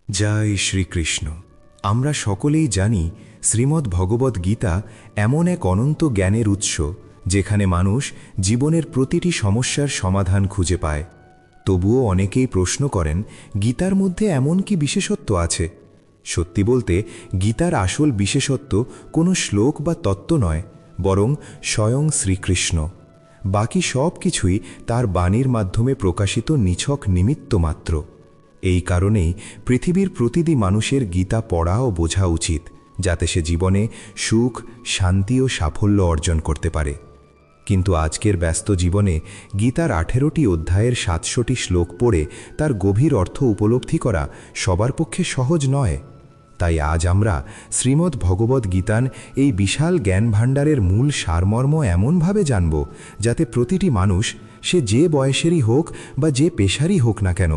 জয় শ্রীকৃষ্ণ। আমরা সকলেই জানি শ্রীমদ্ ভগবদ্ গীতা এমন এক অনন্ত জ্ঞানের উৎস, যেখানে মানুষ জীবনের প্রতিটি সমস্যার সমাধান খুঁজে পায়। তবুও অনেকেই প্রশ্ন করেন, গীতার মধ্যে এমন কি বিশেষত্ব আছে? সত্যি বলতে, গীতার আসল বিশেষত্ব কোনো শ্লোক বা তত্ত্ব নয়, বরং স্বয়ং শ্রীকৃষ্ণ। বাকি সব কিছুই তার বাণীর মাধ্যমে প্রকাশিত নিছক নিমিত্ত মাত্র। এই কারণেই পৃথিবীর প্রতিটি মানুষের গীতা পড়া ও বোঝা উচিত, যাতে সে জীবনে সুখ, শান্তি ও সাফল্য অর্জন করতে পারে। কিন্তু আজকের ব্যস্ত জীবনে গীতার 18টি অধ্যায়ের 700টি শ্লোক পড়ে তার গভীর অর্থ উপলব্ধি করা সবার পক্ষে সহজ নয়। তাই আজ আমরা শ্রীমদ্ ভগবদ্ গীতার এই বিশাল জ্ঞান ভাণ্ডারের মূল সারমর্ম এমনভাবে জানব, যাতে প্রতিটি মানুষ, সে যে বয়সেরই হোক বা যে পেশারই হোক না কেন,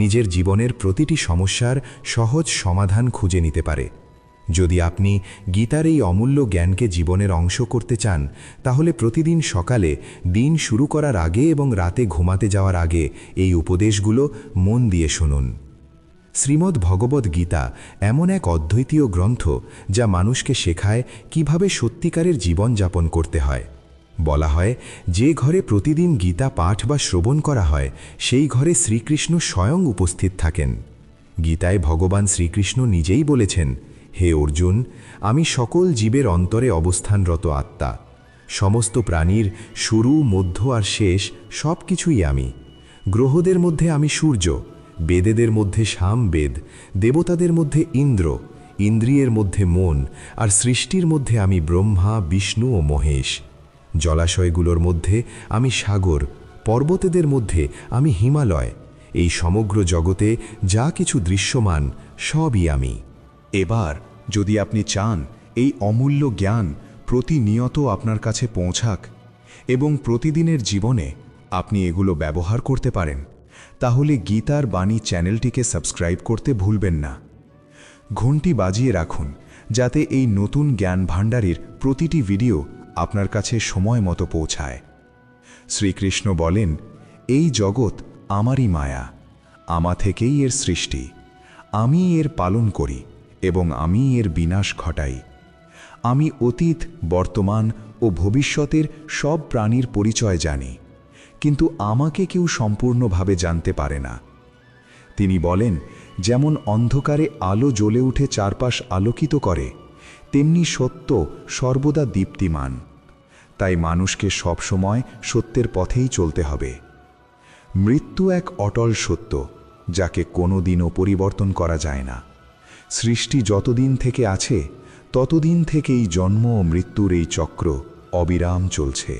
নিজের জীবনের প্রতিটি সমস্যার সহজ সমাধান খুঁজে নিতে পারে। যদি আপনি গীতার এই অমূল্য জ্ঞানকে জীবনের অংশ করতে চান, তাহলে প্রতিদিন সকালে, দিন শুরু করার আগে এবং রাতে ঘুমাতে যাওয়ার আগে এই উপদেশগুলো মন দিয়ে শুনুন। শ্রীমদ্ ভগবদ্ গীতা এমন এক অদ্বৈতীয় গ্রন্থ, যা মানুষকে শেখায় কিভাবে সত্যিকারের জীবনযাপন করতে হয়। বলা হয়, যে ঘরে প্রতিদিন গীতা পাঠ বা শ্রবণ করা হয়, সেই ঘরে শ্রীকৃষ্ণ স্বয়ং উপস্থিত থাকেন। গীতায় ভগবান শ্রীকৃষ্ণ নিজেই বলেছেন, হে অর্জুন, আমি সকল জীবের অন্তরে অবস্থানরত আত্মা। সমস্ত প্রাণীর শুরু, মধ্য আর শেষ সব কিছুই আমি। গ্রহদের মধ্যে আমি সূর্য, বেদেদের মধ্যে সামবেদ, দেবতাদের মধ্যে ইন্দ্র, ইন্দ্রিয়ের মধ্যে মন, আর সৃষ্টির মধ্যে আমি ব্রহ্মা, বিষ্ণু ও মহেশ। জলাশয়গুলোর মধ্যে আমি সাগর, পর্বতেদের মধ্যে আমি হিমালয়। এই সমগ্র জগতে যা কিছু দৃশ্যমান, সবই আমি। এবার যদি আপনি চান এই অমূল্য জ্ঞান প্রতিনিয়ত আপনার কাছে পৌঁছাক এবং প্রতিদিনের জীবনে আপনি এগুলো ব্যবহার করতে পারেন, তাহলে গীতার বাণী চ্যানেলটিকে সাবস্ক্রাইব করতে ভুলবেন না। ঘণ্টি বাজিয়ে রাখুন, যাতে এই নতুন জ্ঞান ভাণ্ডারের প্রতিটি ভিডিও আপনার কাছে সময় মতো পৌঁছায়। শ্রীকৃষ্ণ বলেন, এই জগৎ আমারই মায়া, আমা থেকেই এর সৃষ্টি। আমি এর পালন করি এবং আমি এর বিনাশ ঘটাই। আমি অতীত, বর্তমান ও ভবিষ্যতের সব প্রাণীর পরিচয় জানি, কিন্তু আমাকে কেউ সম্পূর্ণভাবে জানতে পারে না। তিনি বলেন, যেমন অন্ধকারে আলো জ্বলে উঠে চারপাশ আলোকিত করে, তেমনি সত্য সর্বদা দীপ্তিমান। তাই মানুষকে সবসময় সত্যের পথেই চলতে হবে। মৃত্যু এক অটল সত্য, যাকে কোনোদিনও পরিবর্তন করা যায় না। সৃষ্টি যতদিন থেকে আছে, ততদিন থেকেই জন্ম ও মৃত্যুর এই চক্র অবিরাম চলছে।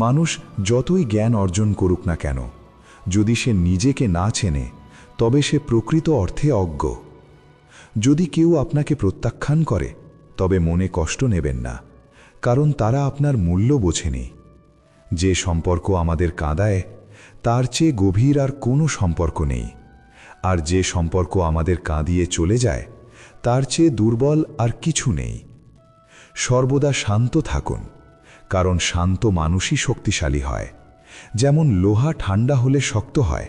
মানুষ যতই জ্ঞান অর্জন করুক না কেন, যদি সে নিজেকে না চেনে, তবে সে প্রকৃত অর্থে অজ্ঞ। যদি কেউ আপনাকে প্রত্যাখ্যান করে, তবে মনে কষ্ট নেবেন না, কারণ তারা আপনার মূল্য বোঝেনি। যে সম্পর্ক আমাদের কাঁদায়, তার চেয়ে গভীর আর কোনো সম্পর্ক নেই। আর যে সম্পর্ক আমাদের কাঁদিয়ে চলে যায়, তার চেয়ে দুর্বল আর কিছু নেই। সর্বদা শান্ত থাকুন, কারণ শান্ত মানুষই শক্তিশালী হয়। যেমন লোহা ঠান্ডা হলে শক্ত হয়,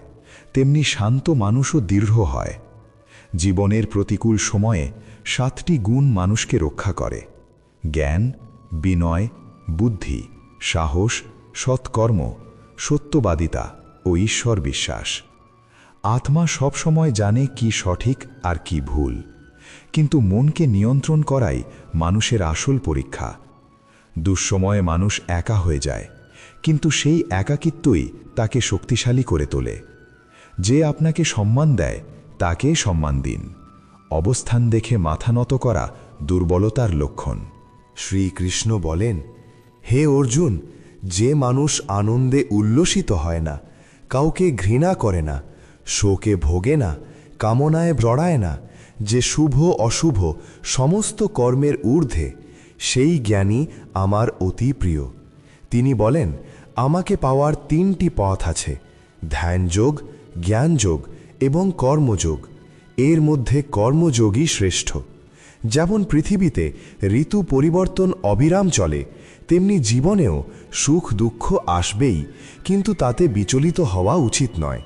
তেমনি শান্ত মানুষও দৃঢ় হয়। জীবনের প্রতিকূল সময়ে 7টি গুণ মানুষকে রক্ষা করে: জ্ঞান, বিনয়, বুদ্ধি, সাহস, সৎকর্ম, সত্যবাদিতা ও ঈশ্বর বিশ্বাস। আত্মা সবসময় জানে কি সঠিক আর কি ভুল, কিন্তু মনকে নিয়ন্ত্রণ করাই মানুষের আসল পরীক্ষা। দুঃসময়ে মানুষ একা হয়ে যায়, কিন্তু সেই একাকিত্বই তাকে শক্তিশালী করে তোলে। যে আপনাকে সম্মান দেয়, তাকে সম্মান দিন। অবস্থান দেখে মাথা নত করা দুর্বলতার লক্ষণ। শ্রীকৃষ্ণ বলেন, হে অর্জুন, যে মানুষ আনন্দে উল্লসিত হয় না, কাউকে ঘৃণা করে না, শোকে ভোগে না, কামনায় জড়ায় না, যে শুভ অশুভ সমস্ত কর্মের ঊর্ধ্বে, সেই জ্ঞানী আমার অতি প্রিয়। তিনি বলেন, আমাকে পাওয়ার 3টি পথ আছে: ধ্যানযোগ, জ্ঞানযোগ এবং কর্মযোগ। এর মধ্যে কর্মযোগই শ্রেষ্ঠ। যেমন পৃথিবীতে ঋতু পরিবর্তন অবিরাম চলে, তেমনি জীবনেও সুখ দুঃখ আসবেই, কিন্তু তাতে বিচলিত হওয়া উচিত নয়।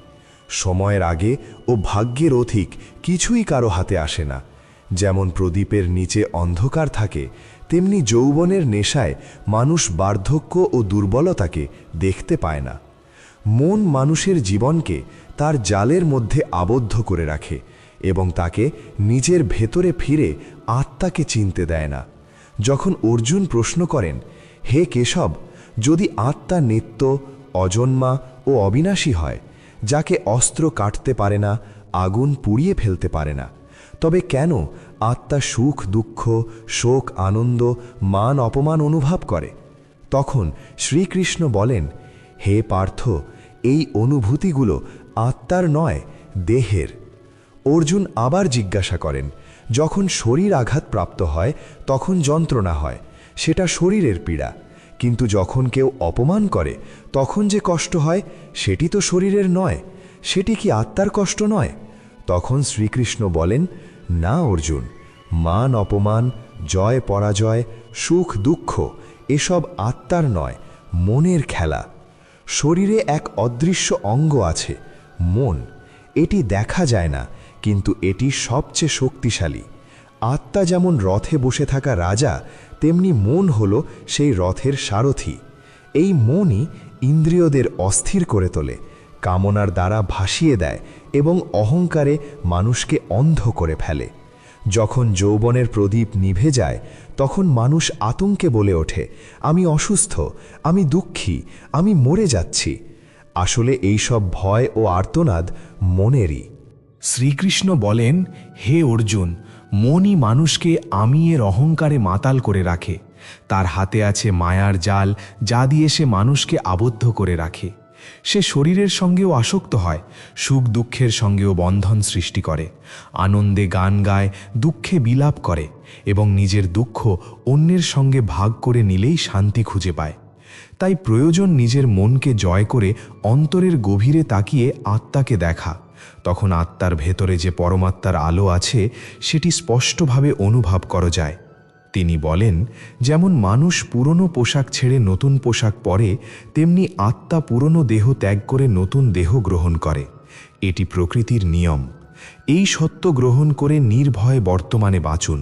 সময়ের আগে ও ভাগ্যের অধিক কিছুই কারো হাতে আসে না। যেমন প্রদীপের নিচে অন্ধকার থাকে, তেমনি যৌবনের নেশায় মানুষ বার্ধক্য ও দুর্বলতাকে দেখতে পায় না। মন মানুষের জীবনকে তার জালের মধ্যে আবদ্ধ করে রাখে এবং তাকে নিজের ভেতরে ফিরে আত্মাকে চিনতে দেয় না। যখন অর্জুন প্রশ্ন করেন, হে কেশব, যদি আত্মা নিত্য, অজন্মা ও অবিনাশী হয়, যাকে অস্ত্র কাটতে পারে না, আগুন পুড়িয়ে ফেলতে পারে না, তবে কেন আত্মা সুখ দুঃখ, শোক আনন্দ, মান অপমান অনুভব করে? তখন শ্রীকৃষ্ণ বলেন, হে পার্থ, এই অনুভূতিগুলো আত্মার নয়, দেহের। অর্জুন আবার জিজ্ঞাসা করেন, যখন শরীর আঘাতপ্রাপ্ত হয় তখন যন্ত্রণা হয়, সেটা শরীরের পীড়া, কিন্তু যখন কেউ অপমান করে তখন যে কষ্ট হয় সেটি তো শরীরের নয়, সেটি কি আত্মার কষ্ট নয়? তখন শ্রীকৃষ্ণ বলেন, না অর্জুন, মান অপমান, জয় পরাজয়, সুখ দুঃখ এসব আত্মার নয়, মনের খেলা। শরীরে এক অদৃশ্য অঙ্গ আছে, মন। এটি দেখা যায় না, কিন্তু এটি সবচেয়ে শক্তিশালী। আত্মা যেমন রথে বসে থাকা রাজা, তেমনি মন হল সেই রথের সারথি। এই মনই ইন্দ্রিয়দের অস্থির করে তোলে, কামনার দ্বারা ভাসিয়ে দেয় এবং অহংকারে মানুষকে অন্ধ করে ফেলে। যখন যৌবনের প্রদীপ নিভে যায় তখন মানুষ আতঙ্কে বলে ওঠে, আমি অসুস্থ, আমি দুঃখী, আমি মরে যাচ্ছি। আসলে এইসব ভয় ও আর্তনাদ মনেরই। শ্রীকৃষ্ণ বলেন, হে অর্জুন, মনই মানুষকে আমি এর অহংকারে মাতাল করে রাখে। তার হাতে আছে মায়ার জাল, যা দিয়ে সে মানুষকে আবদ্ধ করে রাখে। সে শরীরের সঙ্গেও আসক্ত হয়, সুখ দুঃখের সঙ্গেও বন্ধন সৃষ্টি করে, আনন্দে গান গায়, দুঃখে বিলাপ করে এবং নিজের দুঃখ অন্যের সঙ্গে ভাগ করে নিলেই শান্তি খুঁজে পায়। তাই প্রয়োজন নিজের মনকে জয় করে অন্তরের গভীরে তাকিয়ে আত্মাকে দেখা। তখন আত্মার ভেতরে যে পরমাত্মার আলো আছে সেটি স্পষ্টভাবে অনুভব করা যায়। তিনি বলেন, যেমন মানুষ পুরনো পোশাক ছেড়ে নতুন পোশাক পরে, তেমনি আত্মা পুরনো দেহ ত্যাগ করে নতুন দেহ গ্রহণ করে। এটি প্রকৃতির নিয়ম। এই সত্য গ্রহণ করে নির্ভয়ে বর্তমানে বাঁচুন।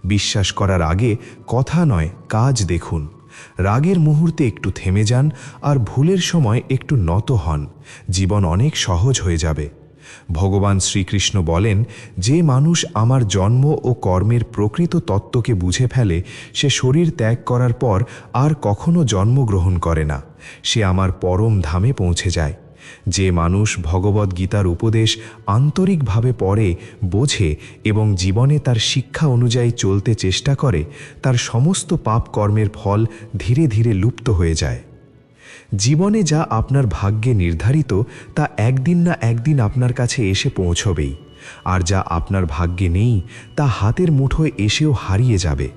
বিশ্বাস করার আগে কথা নয়, কাজ দেখুন। রাগের মুহূর্তে একটু থেমে যান আর ভুলের সময় একটু নত হন, জীবন অনেক সহজ হয়ে যাবে। ভগবান শ্রীকৃষ্ণ বলেন, যে মানুষ আমার জন্ম ও কর্মের প্রকৃত তত্ত্বকে বুঝে ফেলে, সে শরীর ত্যাগ করার পর আর কখনো জন্মগ্রহণ করে না, সে আমার পরম ধামে পৌঁছে যায়। যে মানুষ ভগবদ্গীতার উপদেশ আন্তরিকভাবে পড়ে, বোঝে এবং জীবনে তার শিক্ষা অনুযায়ী চলতে চেষ্টা করে, তার সমস্ত পাপ কর্মের ফল ধীরে ধীরে লুপ্ত হয়ে যায়। জীবনে যা আপনার ভাগ্যে নির্ধারিত তা একদিন না একদিন আপনার কাছে এসে পৌঁছবেই, আর যা আপনার ভাগ্যে নেই তা হাতের মুঠোয় এসেও হারিয়ে যাবে।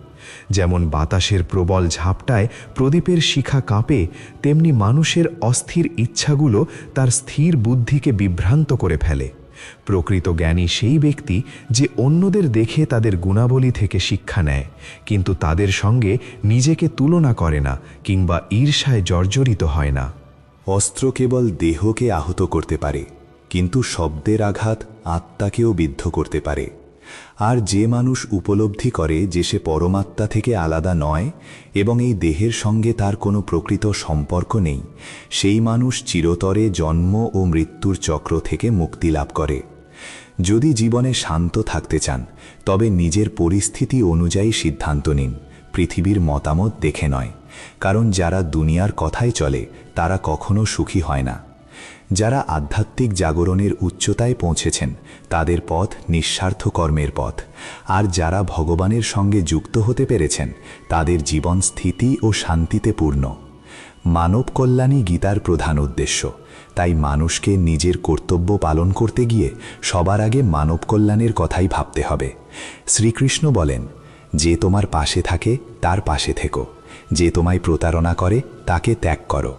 যেমন বাতাসের প্রবল ঝাপটায় প্রদীপের শিখা কাঁপে, তেমনি মানুষের অস্থির ইচ্ছাগুলো তার স্থির বুদ্ধিকে বিভ্রান্ত করে ফেলে। প্রকৃত জ্ঞানী সেই ব্যক্তি যে অন্যদের দেখে তাদের গুণাবলী থেকে শিক্ষা নেয়, কিন্তু তাদের সঙ্গে নিজেকে তুলনা করে না কিংবা ঈর্ষায় জর্জরিত হয় না। অস্ত্র কেবল দেহকে আহত করতে পারে, কিন্তু শব্দের আঘাত আত্মাকেও বিদ্ধ করতে পারে। আর যে মানুষ উপলব্ধি করে যে সে পরমাত্মা থেকে আলাদা নয় এবং এই দেহের সঙ্গে তার কোনো প্রকৃত সম্পর্ক নেই, সেই মানুষ চিরতরে জন্ম ও মৃত্যুর চক্র থেকে মুক্তি লাভ করে। যদি জীবনে শান্ত থাকতে চান তবে নিজের পরিস্থিতি অনুযায়ী সিদ্ধান্ত নিন, পৃথিবীর মতামত দেখে নয়। কারণ যারা দুনিয়ার কথায় চলে তারা কখনো সুখী হয় না। যারা আধ্যাত্মিক জাগরণের উচ্চতায় পৌঁছেছেন তাদের পথ নিঃস্বার্থ কর্মের পথ, আর যারা ভগবানের সঙ্গে যুক্ত হতে পেরেছেন তাদের জীবন স্থিতি ও শান্তিতে পূর্ণ। মানব কল্যাণই গীতার প্রধান উদ্দেশ্য। তাই মানুষকে নিজের কর্তব্য পালন করতে গিয়ে সবার আগে মানব কল্যাণের কথাই ভাবতে হবে। শ্রীকৃষ্ণ বলেন, যে তোমার পাশে থাকে তার পাশে থেকো, যে তোমায় প্রতারণা করে তাকে ত্যাগ করো।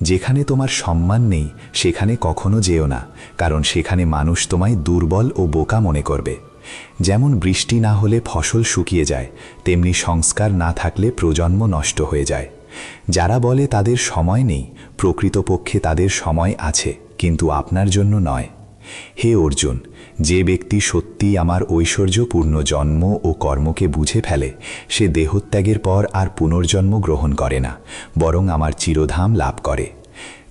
যেখানে তোমার সম্মান নেই সেখানে কখনো যেও না, কারণ সেখানে মানুষ তোমায় দুর্বল ও বোকা মনে করবে। যেমন বৃষ্টি না হলে ফসল শুকিয়ে যায়, তেমনি সংস্কার না থাকলে প্রজন্ম নষ্ট হয়ে যায়। যারা বলে তাদের সময় নেই, প্রকৃতপক্ষে তাদের সময় আছে, কিন্তু আপনার জন্য নয়। হে অর্জুন, যে ব্যক্তি সত্যি আমার ঐশ্বর্যপূর্ণ জন্ম ও কর্মকে বুঝে ফেলে, সে দেহত্যাগের পর আর পুনর্জন্ম গ্রহণ করে না, বরং আমার চিরধাম লাভ করে।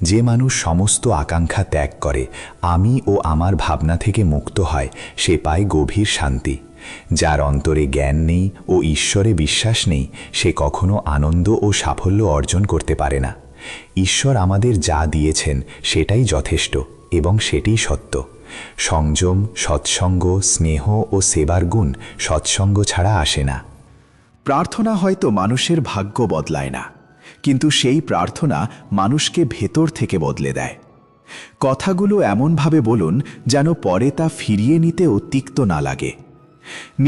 যে মানুষ সমস্ত আকাঙ্ক্ষা ত্যাগ করে, আমি ও আমার ভাবনা থেকে মুক্ত হয়, সে পায় গভীর শান্তি। যার অন্তরে জ্ঞান নেই ও ঈশ্বরে বিশ্বাস নেই, সে কখনো আনন্দ ও সাফল্য অর্জন করতে পারে না। ঈশ্বর আমাদের যা দিয়েছেন সেটাই যথেষ্ট এবং সেটাই সত্য। সংযম, সৎসঙ্গ, স্নেহ ও সেবার গুণ সৎসঙ্গ ছাড়া আসে না। প্রার্থনা হয়তো মানুষের ভাগ্য বদলায় না, কিন্তু সেই প্রার্থনা মানুষকে ভেতর থেকে বদলে দেয়। কথাগুলো এমনভাবে বলুন যেন পরে তা ফিরিয়ে নিতেও তিক্ত না লাগে।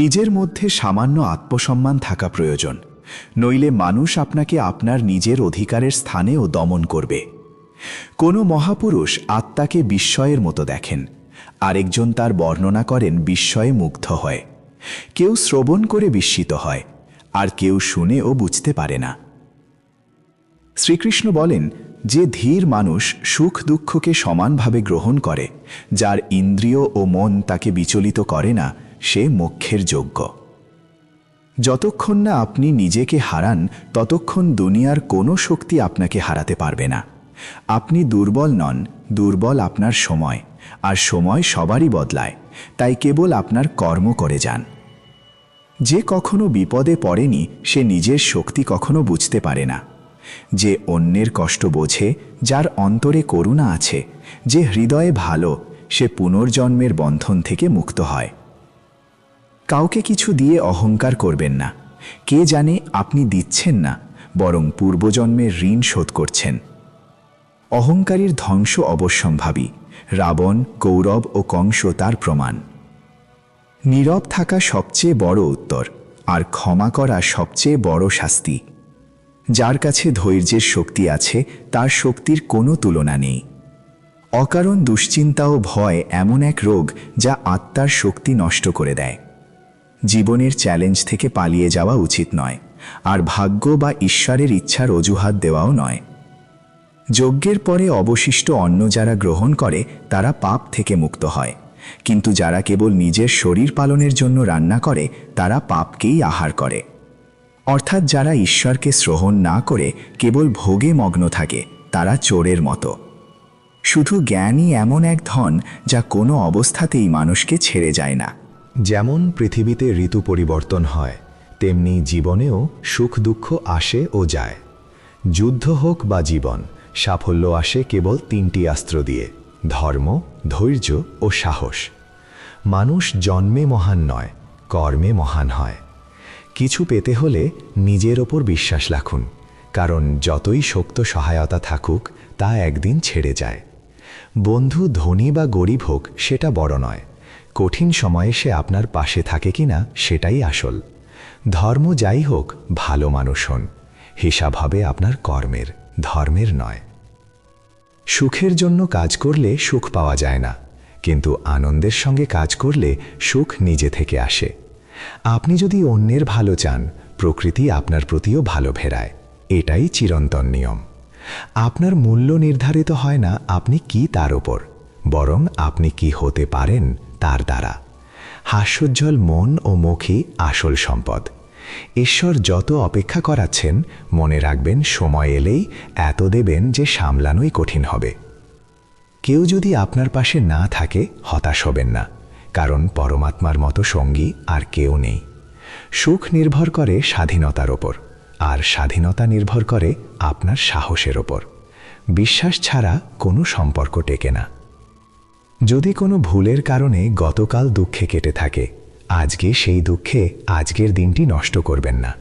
নিজের মধ্যে সামান্য আত্মসম্মান থাকা প্রয়োজন, নইলে মানুষ আপনাকে আপনার নিজের অধিকারের স্থানেও দমন করবে। কোনো মহাপুরুষ আত্মাকে বিস্ময়ের মতো দেখেন, আরেকজন তার বর্ণনা করেন বিস্ময়ে মুগ্ধ হয়। কেউ শ্রবণ করে বিস্মিত হয়, আর কেউ শুনেও বুঝতে পারে না। শ্রীকৃষ্ণ বলেন, যে ধীর মানুষ সুখ দুঃখকে সমানভাবে গ্রহণ করে, যার ইন্দ্রিয় ও মন তাকে বিচলিত করে না, সে মোক্ষের যোগ্য। যতক্ষণ না আপনি নিজেকে হারান, ততক্ষণ দুনিয়ার কোনো শক্তি আপনাকে হারাতে পারবে না। আপনি দুর্বল নন, দুর্বল আপনার সময়, আর সময় সবারই বদলায়, তাই কেবল আপনার কর্ম করে যান। যে কখনো বিপদে পড়েনি, সে নিজের শক্তি কখনো বুঝতে পারে না। যে অন্যের কষ্ট বোঝে, যার অন্তরে করুণা আছে, যে হৃদয়ে ভালো, সে পুনর্জন্মের বন্ধন থেকে মুক্ত হয়। কাউকে কিছু দিয়ে অহংকার করবেন না। কে জানে আপনি দিচ্ছেন না, বরং পূর্বজন্মের ঋণ শোধ করছেন। অহংকারীর ধ্বংস অবশ্যম্ভাবী। রাবণ, কৌরব ও কংস তার প্রমাণ। নীরব থাকা সবচেয়ে বড় উত্তর, আর ক্ষমা করা সবচেয়ে বড় শাস্তি। যার কাছে ধৈর্যের শক্তি আছে, তার শক্তির কোনো তুলনা নেই। অকারণ দুশ্চিন্তা ও ভয় এমন এক রোগ যা আত্মার শক্তি নষ্ট করে দেয়। জীবনের চ্যালেঞ্জ থেকে পালিয়ে যাওয়া উচিত নয়, আর ভাগ্য বা ঈশ্বরের ইচ্ছার অজুহাত দেওয়াও নয়। যজ্ঞের পরে অবশিষ্ট অন্ন যারা গ্রহণ করে, তারা পাপ থেকে মুক্ত হয়, কিন্তু যারা কেবল নিজের শরীর পালনের জন্য রান্না করে, তারা পাপকেই আহার করে। অর্থাৎ যারা ঈশ্বরকে শ্রবণ না করে কেবল ভোগে মগ্ন থাকে, তারা চোরের মতো। শুধু জ্ঞানই এমন এক ধন যা কোনো অবস্থাতেই মানুষকে ছেড়ে যায় না। যেমন পৃথিবীতে ঋতু পরিবর্তন হয়, তেমনি জীবনেও সুখ দুঃখ আসে ও যায়। যুদ্ধ হোক বা জীবন, সাফল্য আসে কেবল তিনটি অস্ত্র দিয়ে: ধর্ম, ধৈর্য ও সাহস। মানুষ জন্মে মহান নয়, কর্মে মহান হয়। কিছু পেতে হলে নিজের ওপর বিশ্বাস রাখুন, কারণ যতই শক্ত সহায়তা থাকুক, তা একদিন ছেড়ে যায়। বন্ধু ধনী বা গরিব হোক, সেটা বড় নয়, কঠিন সময়ে সে আপনার পাশে থাকে কিনা সেটাই আসল। ধর্ম যাই হোক, ভালো মানুষ হন। হিসাব হবে আপনার কর্মের, ধর্মের নয়। সুখের জন্য কাজ করলে সুখ পাওয়া যায় না, কিন্তু আনন্দের সঙ্গে কাজ করলে সুখ নিজে থেকে আসে। আপনি যদি অন্যের ভালো চান, প্রকৃতি আপনার প্রতিও ভালো ফেরায়। এটাই চিরন্তন নিয়ম। আপনার মূল্য নির্ধারিত হয় না আপনি কি তার ওপর, বরং আপনি কি হতে পারেন তার দ্বারা। হাস্যোজ্জ্বল মন ও মুখই আসল সম্পদ। ঈশ্বর যত অপেক্ষা করাচ্ছেন, মনে রাখবেন সময় এলেই এত দেবেন যে সামলানোই কঠিন হবে। কেউ যদি আপনার পাশে না থাকে, হতাশ হবেন না, কারণ পরমাত্মার মতো সঙ্গী আর কেউ নেই। সুখ নির্ভর করে স্বাধীনতার ওপর, আর স্বাধীনতা নির্ভর করে আপনার সাহসের ওপর। বিশ্বাস ছাড়া কোনো সম্পর্ক টেকে না। যদি কোনো ভুলের কারণে গতকাল দুঃখে কেটে থাকে, আজকে সেই দুঃখে আজকের দিনটি নষ্ট করবেন না।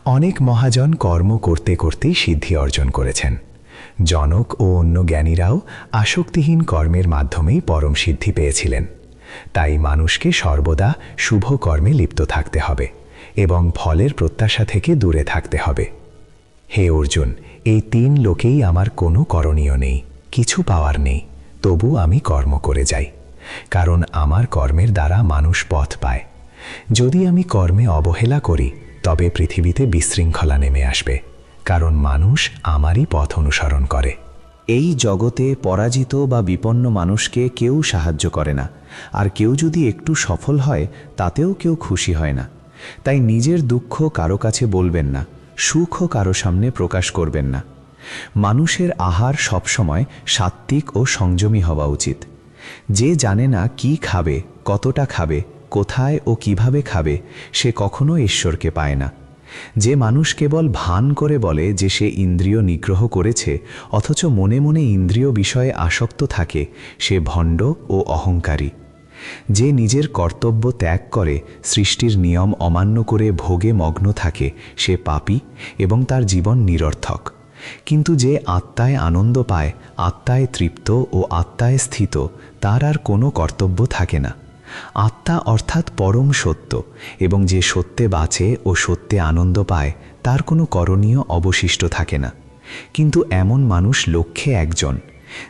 অনেক মহাজন কর্ম করতে করতেই সিদ্ধি অর্জন করেছেন। জনক ও অন্য জ্ঞানীরাও আসক্তিহীন কর্মের মাধ্যমেই পরম সিদ্ধি পেয়েছিলেন। তাই মানুষকে সর্বদা শুভ কর্মে লিপ্ত থাকতে হবে এবং ফলের প্রত্যাশা থেকে দূরে থাকতে হবে। হে অর্জুন, এই তিন লোকেই আমার কোনো করণীয় নেই, কিছু পাওয়ার নেই, তবু আমি কর্ম করে যাই, কারণ আমার কর্মের দ্বারা মানুষ পথ পায়। যদি আমি কর্মে অবহেলা করি, তবে পৃথিবীতে বিশৃঙ্খলা নেমে আসবে, কারণ মানুষ আমারই পথ অনুসরণ করে। এই জগতে পরাজিত বা বিপন্ন মানুষকে কেউ সাহায্য করে না, আর কেউ যদি একটু সফল হয় তাতেও কেউ খুশি হয় না। তাই নিজের দুঃখ কারো কাছে বলবেন না, সুখও কারো সামনে প্রকাশ করবেন না। মানুষের আহার সবসময় সাত্ত্বিক ও সংযমী হওয়া উচিত। যে জানে না কি খাবে, কতটা খাবে, কোথায় ও কিভাবে খাবে, সে কখনো ঈশ্বরকে পায় না। যে মানুষ কেবল ভান করে বলে যে সে ইন্দ্রিয় নিগ্রহ করেছে, অথচ মনে মনে ইন্দ্রিয় বিষয়ে আসক্ত থাকে, সে ভণ্ড ও অহংকারী। যে নিজের কর্তব্য ত্যাগ করে, সৃষ্টির নিয়ম অমান্য করে ভোগে মগ্ন থাকে, সে পাপী এবং তার জীবন নিরর্থক। কিন্তু যে আত্মায় আনন্দ পায়, আত্মায় তৃপ্ত ও আত্মায় স্থিত, তার আর কোনো কর্তব্য থাকে না। আত্মা অর্থাৎ পরম সত্য, এবং যে সত্যে বাঁচে ও সত্যে আনন্দ পায়, তার কোনো করণীয় অবশিষ্ট থাকে না। কিন্তু এমন মানুষ লক্ষে একজন।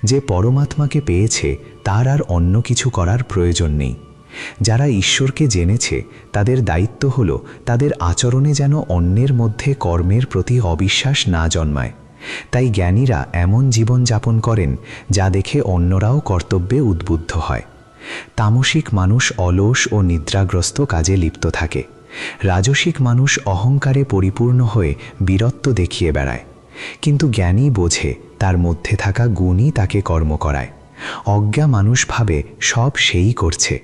যে পরমাত্মাকে পেয়েছে, তার আর অন্য কিছু করার প্রয়োজন নেই। যারা ঈশ্বরকে জেনেছে, তাদের দায়িত্ব হল তাদের আচরণে যেন অন্যের মধ্যে কর্মের প্রতি অবিশ্বাস না জন্মায়। তাই জ্ঞানীরা এমন জীবন যাপন করেন যা দেখে অন্যরাও কর্তব্যে উদ্বুদ্ধ হয়। তামসিক মানুষ অলস ও নিদ্রাগ্রস্ত কাজে লিপ্ত থাকে। রাজসিক মানুষ অহংকারে পরিপূর্ণ হয়ে বীরত্ব দেখিয়ে বেড়ায়। কিন্তু জ্ঞানী বোঝে তার মধ্যে থাকা গুণই তাকে কর্ম করায়। অজ্ঞা মানুষ ভাবে সব সেই করছে।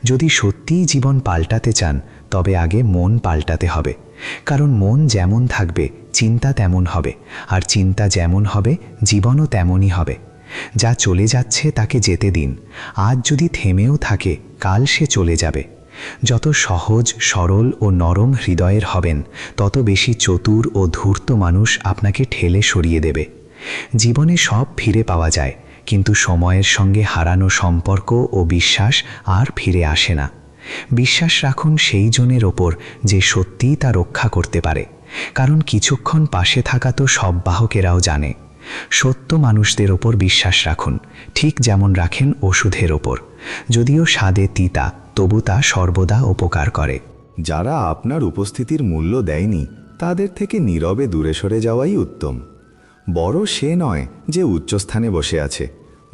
যদি সত্যিই জীবন পাল্টাতে চান, তবে আগে মন পাল্টাতে হবে। কারণ মন যেমন থাকবে, চিন্তা তেমন হবে, আর চিন্তা যেমন হবে, জীবনও তেমনই হবে। যা চলে যাচ্ছে তাকে যেতে দিন। আজ যদি থেমেও থাকে, কাল সে চলে যাবে। যত সহজ, সরল ও নরম হৃদয়ের হবেন, তত বেশি চতুর ও ধূর্ত মানুষ আপনাকে ঠেলে সরিয়ে দেবে। জীবনে সব ফিরে পাওয়া যায়, কিন্তু সময়ের সঙ্গে হারানো সম্পর্ক ও বিশ্বাস আর ফিরে আসে না। বিশ্বাস রাখুন সেই জনের ওপর যে সত্যিই তা রক্ষা করতে পারে, কারণ কিছুক্ষণ পাশে থাকা তো সব বাহকেরাও জানে। সত্য মানুষদের ওপর বিশ্বাস রাখুন, ঠিক যেমন রাখেন ওষুধের ওপর। যদিও স্বাদে তিতা, তবু তা সর্বদা উপকার করে। যারা আপনার উপস্থিতির মূল্য দেয়নি, তাদের থেকে নীরবে দূরে সরে যাওয়াই উত্তম। বড় সে নয় যে উচ্চস্থানে বসে আছে,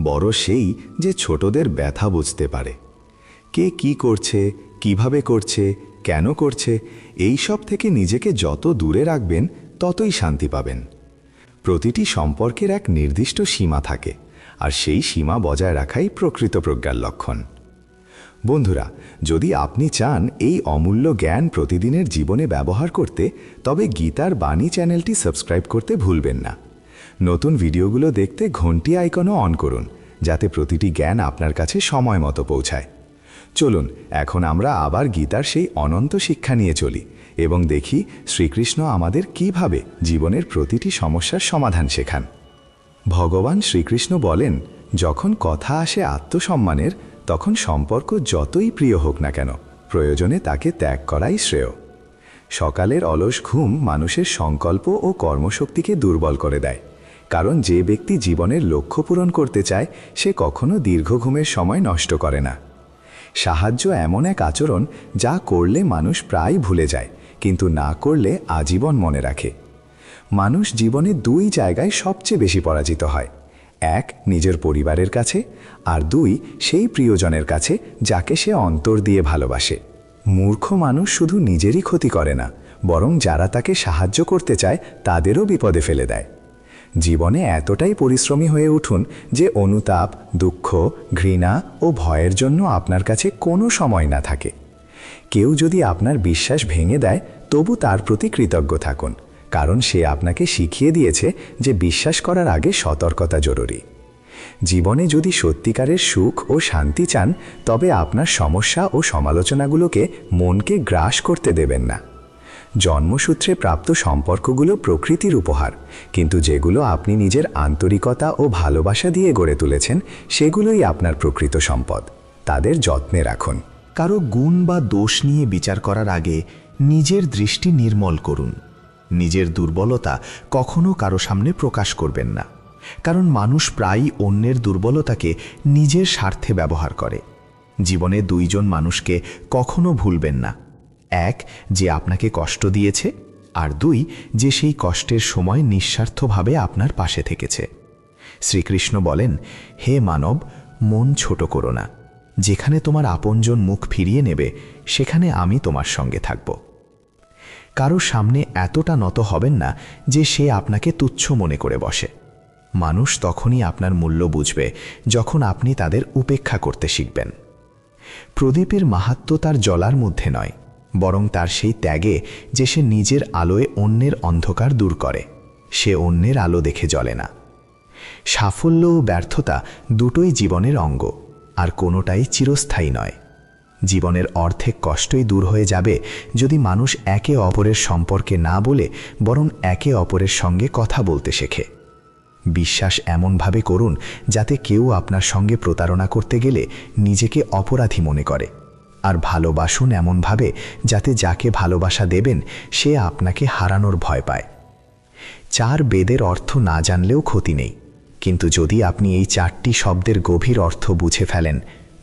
বড় সেই যে ছোটদের ব্যথা বুঝতে পারে। কে কি করছে, কিভাবে করছে, কেন করছে, এই সব থেকে নিজেকে যত দূরে রাখবেন, ততই শান্তি পাবেন। প্রতিটি সম্পর্কের এক নির্দিষ্ট সীমা থাকে, আর সেই সীমা বজায় রাখাই প্রকৃত প্রজ্ঞার লক্ষণ। বন্ধুরা, যদি আপনি চান এই অমূল্য জ্ঞান প্রতিদিনের জীবনে ব্যবহার করতে, তবে গীতার বাণী চ্যানেলটি সাবস্ক্রাইব করতে ভুলবেন না। নতুন ভিডিওগুলো দেখতে ঘন্টি আইকনও অন করুন, যাতে প্রতিটি জ্ঞান আপনার কাছে সময় মতো পৌঁছায়। চলুন এখন আমরা আবার গীতার সেই অনন্ত শিক্ষা নিয়ে চলি এবং দেখি শ্রীকৃষ্ণ আমাদের কিভাবে জীবনের প্রতিটি সমস্যার সমাধান শেখান। ভগবান শ্রীকৃষ্ণ বলেন, যখন কথা আসে আত্মসম্মানের, তখন সম্পর্ক যতই প্রিয় হোক না কেন, প্রয়োজনে তাকে ত্যাগ করাই শ্রেয়। সকালের অলস ঘুম মানুষের সংকল্প ও কর্মশক্তিকে দুর্বল করে দেয়, কারণ যে ব্যক্তি জীবনের লক্ষ্য পূরণ করতে চায়, সে কখনো দীর্ঘ ঘুমের সময় নষ্ট করে না। সাহায্য এমন এক আচরণ যা করলে মানুষ প্রায় ভুলে যায়, কিন্তু না করলে আজীবন মনে রাখে। মানুষ জীবনে দুই জায়গায় সবচেয়ে বেশি পরাজিত হয়, এক নিজের পরিবারের কাছে, আর দুই সেই প্রিয়জনের কাছে যাকে সে অন্তর দিয়ে ভালোবাসে। মূর্খ মানুষ শুধু নিজেরই ক্ষতি করে না, বরং যারা তাকে সাহায্য করতে চায় তাদেরও বিপদে ফেলে দেয়। জীবনে এতটাই পরিশ্রমী হয়ে উঠুন যে অনুতাপ, দুঃখ, ঘৃণা ও ভয়ের জন্য আপনার কাছে কোনো সময় না থাকে। কেউ যদি আপনার বিশ্বাস ভেঙে দেয়, তবু তার প্রতি কৃতজ্ঞ থাকুন, কারণ সে আপনাকে শিখিয়ে দিয়েছে যে বিশ্বাস করার আগে সতর্কতা জরুরি। জীবনে যদি সত্যিকারের সুখ ও শান্তি চান, তবে আপনার সমস্যা ও সমালোচনাগুলোকে মনকে গ্রাস করতে দেবেন না। জন্মসূত্রে প্রাপ্ত সম্পর্কগুলো প্রকৃতির উপহার, কিন্তু যেগুলো আপনি নিজের আন্তরিকতা ও ভালোবাসা দিয়ে গড়ে তুলেছেন, সেগুলোই আপনার প্রকৃত সম্পদ। তাদের যত্নে রাখুন। কারো গুণ বা দোষ নিয়ে বিচার করার আগে নিজের দৃষ্টি নির্মল করুন। নিজের দুর্বলতা কখনো কারো সামনে প্রকাশ করবেন না, কারণ মানুষ প্রায়ই অন্যের দুর্বলতাকে নিজের স্বার্থে ব্যবহার করে। জীবনে দুইজন মানুষকে কখনো ভুলবেন না, এক যে আপনাকে কষ্ট দিয়েছে, আর দুই যে সেই কষ্টের সময় নিঃস্বার্থভাবে আপনার পাশে থেকেছে। শ্রীকৃষ্ণ বলেন, হে মানব, মন ছোট করো না। যেখানে তোমার আপনজন মুখ ফিরিয়ে নেবে সেখানে আমি তোমার সঙ্গে থাকব। কারো সামনে এতটা নত হবেন না যে সে আপনাকে তুচ্ছ মনে করে বসে। মানুষ তখনই আপনার মূল্য বুঝবে যখন আপনি তাদের উপেক্ষা করতে শিখবেন। প্রদীপের মাহাত্ম্য তার জ্বলার মধ্যে নয়, বরং তার সেই ত্যাগে যে সে নিজের আলোয় অন্যের অন্ধকার দূর করে। সে অন্যের আলো দেখে জ্বলে না। সাফল্য ও ব্যর্থতা দুটোই জীবনের অঙ্গ, আর কোনোটাই চিরস্থায়ী নয়। জীবনের অর্ধেক কষ্টই দূর হয়ে যাবে যদি মানুষ একে অপরের সম্পর্কে না বলে বরং একে অপরের সঙ্গে কথা বলতে শেখে। বিশ্বাস এমনভাবে করুন যাতে কেউ আপনার সঙ্গে প্রতারণা করতে গেলে নিজেকে অপরাধী মনে করে, আর ভালোবাসুন এমনভাবে যাতে যাকে ভালোবাসা দেবেন সে আপনাকে হারানোর ভয় পায়। 4 বেদের অর্থ না জানলেও ক্ষতি নেই, কিন্তু যদি আপনি এই 4টি শব্দের গভীর অর্থ বুঝে ফেলেন,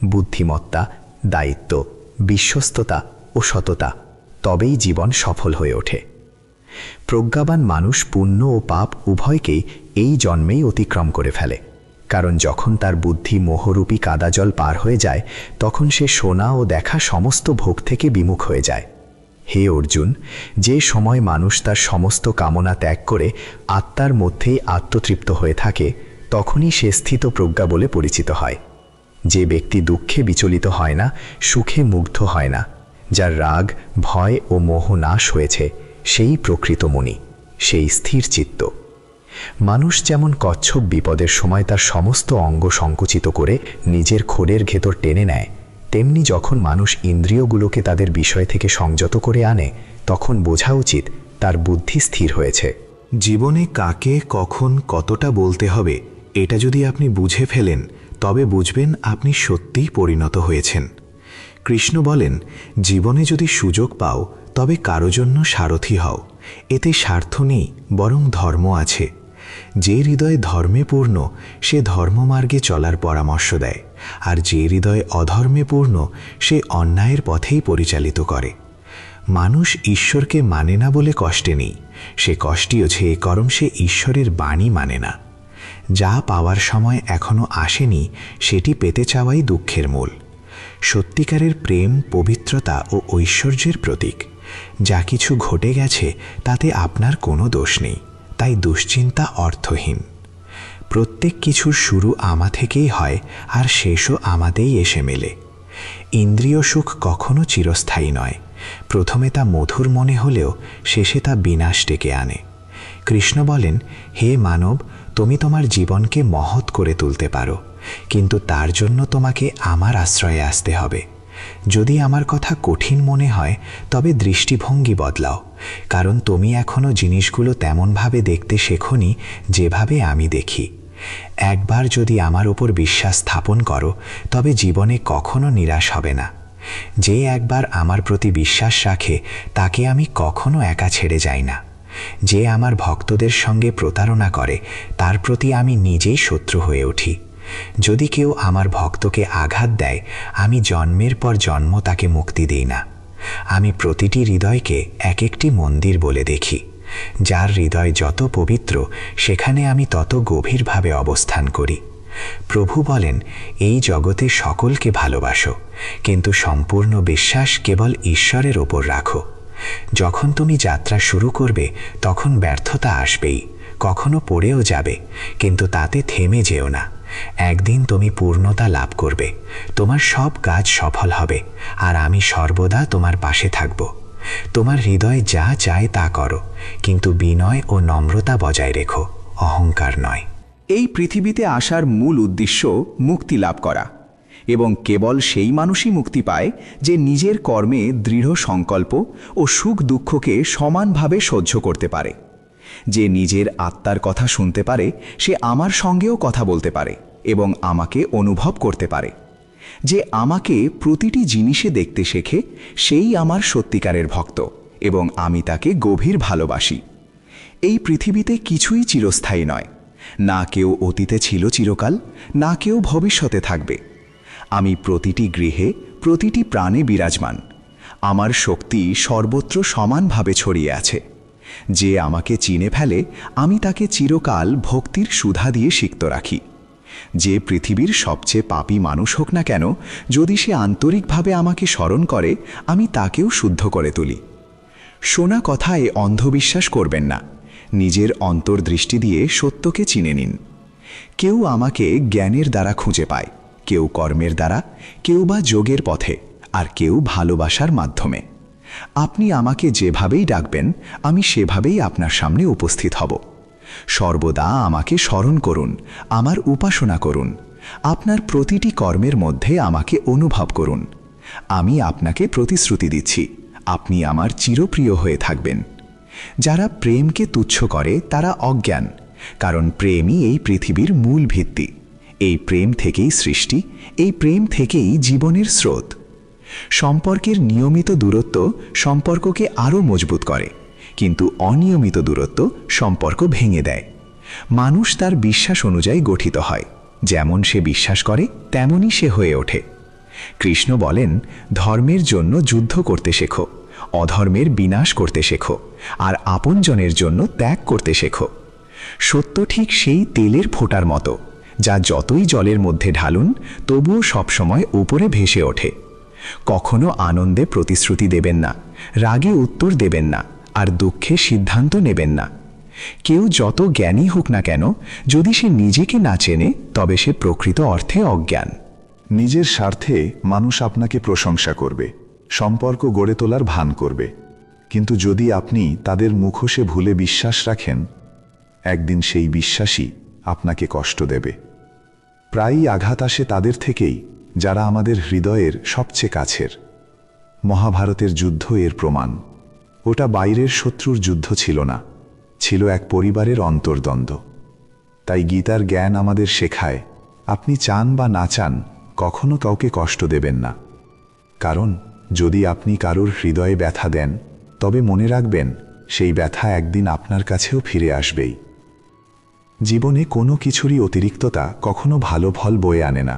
বুদ্ধিমত্তা, দায়িত্ব, বিশ্বস্ততা ও সততা, তবেই জীবন সফল হয়ে ওঠে। প্রজ্ঞাবান মানুষ পুণ্য ও পাপ উভয়কেই এই জন্মেই অতিক্রম করে ফেলে, কারণ যখন তার বুদ্ধি মোহরূপী কাদাজল পার হয়ে যায় তখন সে শোনা ও দেখা সমস্ত ভোগ থেকে বিমুখ হয়ে যায়। হে অর্জুন, যে সময় মানুষ তার সমস্ত কামনা ত্যাগ করে আত্মার মধ্যেই আত্মতৃপ্ত হয়ে থাকে তখনই সে স্থিত প্রজ্ঞা বলে পরিচিত হয়। যে ব্যক্তি দুঃখে বিচলিত হয় না, সুখে মুগ্ধ হয় না, যার রাগ, ভয় ও মোহ নাশ হয়েছে, সেই প্রকৃত মুনি, সেই স্থির চিত্ত। মানুষ যেমন কচ্ছপ বিপদের সময় তার সমস্ত অঙ্গ সংকুচিত করে নিজের খোরের ভেতর টেনে নেয়, তেমনি যখন মানুষ ইন্দ্রিয়গুলোকে তাদের বিষয় থেকে সংযত করে আনে তখন বোঝা উচিত তার বুদ্ধি স্থির হয়েছে। জীবনে কাকে কখন কতটা বলতে হবে এটা যদি আপনি বুঝে ফেলেন তবে বুঝবেন আপনি সত্যিই পরিণত হয়েছেন। কৃষ্ণ বলেন, জীবনে যদি সুযোগ পাও তবে কারো জন্য সারথি হও। এতে স্বার্থ নেই, বরং ধর্ম আছে। যে হৃদয় ধর্মে পূর্ণ সে ধর্মমার্গে চলার পরামর্শ দেয়, আর যে হৃদয় অধর্মে পূর্ণ সে অন্যায়ের পথেই পরিচালিত করে। মানুষ ঈশ্বরকে মানে না বলে কষ্টে নেই, সে কষ্টই হচ্ছে এ কারণ সে ঈশ্বরের বাণী মানে না। যা পাওয়ার সময় এখনো আসেনি সেটি পেতে চাওয়াই দুঃখের মূল। সত্যিকারের প্রেম পবিত্রতা ও ঐশ্বর্যের প্রতীক। যা কিছু ঘটে গেছে তাতে আপনার কোনো দোষ নেই, তাই দুশ্চিন্তা অর্থহীন। প্রত্যেক কিছুর শুরু আমা থেকেই হয় আর শেষও আমাতেই এসে মেলে। ইন্দ্রিয় সুখ কখনো চিরস্থায়ী নয়। প্রথমে তা মধুর মনে হলেও শেষে তা বিনাশ ডেকে আনে। কৃষ্ণ বলেন, হে মানব, তুমি তোমার জীবনকে মহৎ করে তুলতে পারো, কিন্তু তার জন্য তোমাকে আমার আশ্রয়ে আসতে হবে। যদি আমার কথা কঠিন মনে হয় তবে দৃষ্টিভঙ্গি বদলাও, কারণ তুমি এখনো জিনিসগুলো তেমনভাবে দেখতে শেখোনি যেভাবে আমি দেখি। একবার যদি আমার উপর বিশ্বাস স্থাপন করো তবে জীবনে কখনো নিরাশ হবে না। যে একবার আমার প্রতি বিশ্বাস রাখে তাকে আমি কখনো একা ছেড়ে যাই না। যে আমার ভক্তদের সঙ্গে প্রতারণা করে তার প্রতি আমি নিজেই শত্রু হয়ে উঠি। যদি কেউ আমার ভক্তকে আঘাত দেয় আমি জন্মের পর জন্ম তাকে মুক্তি দিই না। আমি প্রতিটি হৃদয়কে এক একটি মন্দির বলে দেখি। যার হৃদয় যত পবিত্র সেখানে আমি তত গভীরভাবে অবস্থান করি। প্রভু বলেন, এই জগতে সকলকে ভালোবাসো, কিন্তু সম্পূর্ণ বিশ্বাস কেবল ঈশ্বরের ওপর রাখো। যখন তুমি যাত্রা শুরু করবে তখন ব্যর্থতা আসবেই, কখনো পড়েও যাবে, কিন্তু তাতে থেমে যেও না। একদিন তুমি পূর্ণতা লাভ করবে, তোমার সব কাজ সফল হবে, আর আমি সর্বদা তোমার পাশে থাকব। তোমার হৃদয় যা চায় তা করো, কিন্তু বিনয় ও নম্রতা বজায় রেখো, অহংকার নয়। এই পৃথিবীতে আসার মূল উদ্দেশ্য মুক্তি লাভ করা, এবং কেবল সেই মানুষই মুক্তি পায় যে নিজের কর্মে দৃঢ় সংকল্প ও সুখ দুঃখকে সমানভাবে সহ্য করতে পারে। যে নিজের আত্মার কথা শুনতে পারে সে আমার সঙ্গেও কথা বলতে পারে এবং আমাকে অনুভব করতে পারে। যে আমাকে প্রতিটি জিনিসে দেখতে শেখে সেই আমার সত্যিকারের ভক্ত, এবং আমি তাকে গভীর ভালোবাসি। এই পৃথিবীতে কিছুই চিরস্থায়ী নয়। না কেউ অতীতে ছিল চিরকাল, না কেউ ভবিষ্যতে থাকবে। আমি প্রতিটি গৃহে প্রতিটি প্রাণে বিরাজমান। আমার শক্তি সর্বত্র সমানভাবে ছড়িয়ে আছে। যে আমাকে চিনে ফেলে আমি তাকে চিরকাল ভক্তির সুধা দিয়ে সিক্ত রাখি। যে পৃথিবীর সবচেয়ে পাপী মানুষ হোক না কেন, যদি সে আন্তরিকভাবে আমাকে স্মরণ করে আমি তাকেও শুদ্ধ করে তুলি। শোনা কথায় অন্ধবিশ্বাস করবেন না, নিজের অন্তর্দৃষ্টি দিয়ে সত্যকে চিনে নিন। কেউ আমাকে জ্ঞানের দ্বারা খুঁজে পায়, কেউ কর্মের দ্বারা, কেউ বা যোগের পথে, আর কেউ ভালোবাসার মাধ্যমে। আপনি আমাকে যেভাবেই ডাকবেন আমি সেভাবেই আপনার সামনে উপস্থিত হব। সর্বদা আমাকে স্মরণ করুন, আমার উপাসনা করুন, আপনার প্রতিটি কর্মের মধ্যে আমাকে অনুভব করুন। আমি আপনাকে প্রতিশ্রুতি দিচ্ছি, আপনি আমার চিরপ্রিয় হয়ে থাকবেন। যারা প্রেমকে তুচ্ছ করে তারা অজ্ঞান, কারণ প্রেমই এই পৃথিবীর মূল ভিত্তি। এই প্রেম থেকেই সৃষ্টি, এই প্রেম থেকেই জীবনের স্রোত। সম্পর্কের নিয়মিত দূরত্ব সম্পর্ককে আরও মজবুত করে, কিন্তু অনিয়মিত দূরত্ব সম্পর্ক ভেঙে দেয়। মানুষ তার বিশ্বাস অনুযায়ী গঠিত হয়, যেমন সে বিশ্বাস করে তেমনই সে হয়ে ওঠে। কৃষ্ণ বলেন, ধর্মের জন্য যুদ্ধ করতে শেখো, অধর্মের বিনাশ করতে শেখো, আর আপনজনের জন্য ত্যাগ করতে শেখো। সত্য ঠিক সেই তেলের ফোঁটার মতো, যা যতই জলের মধ্যে ঢালুন তবুও সবসময় উপরে ভেসে ওঠে। কখনো আনন্দে প্রতিশ্রুতি দেবেন না, রাগে উত্তর দেবেন না, আর দুঃখে সিদ্ধান্ত নেবেন না। কেউ যত জ্ঞানী হোক না কেন, যদি সে নিজেকে না চেনে তবে সে প্রকৃত অর্থে অজ্ঞান। নিজের স্বার্থে মানুষ আপনাকে প্রশংসা করবে, সম্পর্ক গড়ে তোলার ভান করবে, কিন্তু যদি আপনি তাদের মুখোশে ভুলে বিশ্বাস রাখেন, একদিন সেই বিশ্বাসই আপনাকে কষ্ট দেবে। প্রায়ই আঘাত আসে তাদের থেকেই যারা আমাদের হৃদয়ের সবচেয়ে কাছের। মহাভারতের যুদ্ধ এর প্রমাণ। ওটা বাইরের শত্রুর যুদ্ধ ছিল না, ছিল এক পরিবারের অন্তর্দ্বন্দ্ব। তাই গীতার জ্ঞান আমাদের শেখায়, আপনি চান বা না চান কখনো কাউকে কষ্ট দেবেন না। কারণ যদি আপনি কারোর হৃদয়ে ব্যথা দেন, তবে মনে রাখবেন সেই ব্যথা একদিন আপনার কাছেও ফিরে আসবেই। জীবনে কোনো কিছুরই অতিরিক্ততা কখনো ভালো ফল বয়ে আনে না।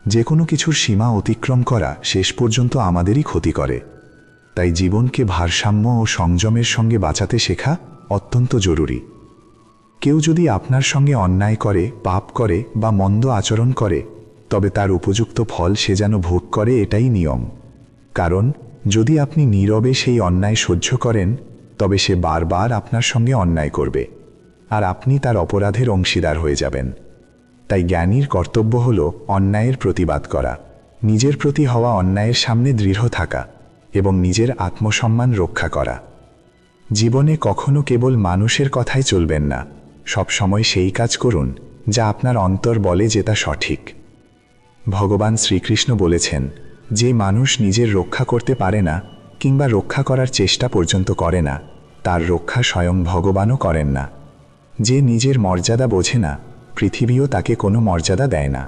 যে কোনো কিছুর সীমা অতিক্রম করা শেষ পর্যন্ত আমাদেরই ক্ষতি করে। তাই জীবনকে ভারসাম্য ও সংযমের সঙ্গে বাঁচাতে শেখা অত্যন্ত জরুরি। কেউ যদি আপনার সঙ্গে অন্যায় করে, পাপ করে বা মন্দ আচরণ করে, তবে তার উপযুক্ত ফল সে যেন ভোগ করে, এটাই নিয়ম। কারণ যদি আপনি নীরবে সেই অন্যায় সহ্য করেন, তবে সে বারবার আপনার সঙ্গে অন্যায় করবে, আর আপনি তার অপরাধের অংশীদার হয়ে যাবেন। তাই জ্ঞানীর কর্তব্য হল অন্যায়ের প্রতিবাদ করা, নিজের প্রতি হওয়া অন্যায়ের সামনে দৃঢ় থাকা এবং নিজের আত্মসম্মান রক্ষা করা। জীবনে কখনো কেবল মানুষের কথাই চলবেন না, সবসময় সেই কাজ করুন যা আপনার অন্তর বলে যে তা সঠিক। ভগবান শ্রীকৃষ্ণ বলেছেন, যে মানুষ নিজের রক্ষা করতে পারে না কিংবা রক্ষা করার চেষ্টা পর্যন্ত করে না, তার রক্ষা স্বয়ং ভগবানও করেন না। যে নিজের মর্যাদা বোঝে না, পৃথিবীও তাকে কোনো মর্যাদা দেয় না।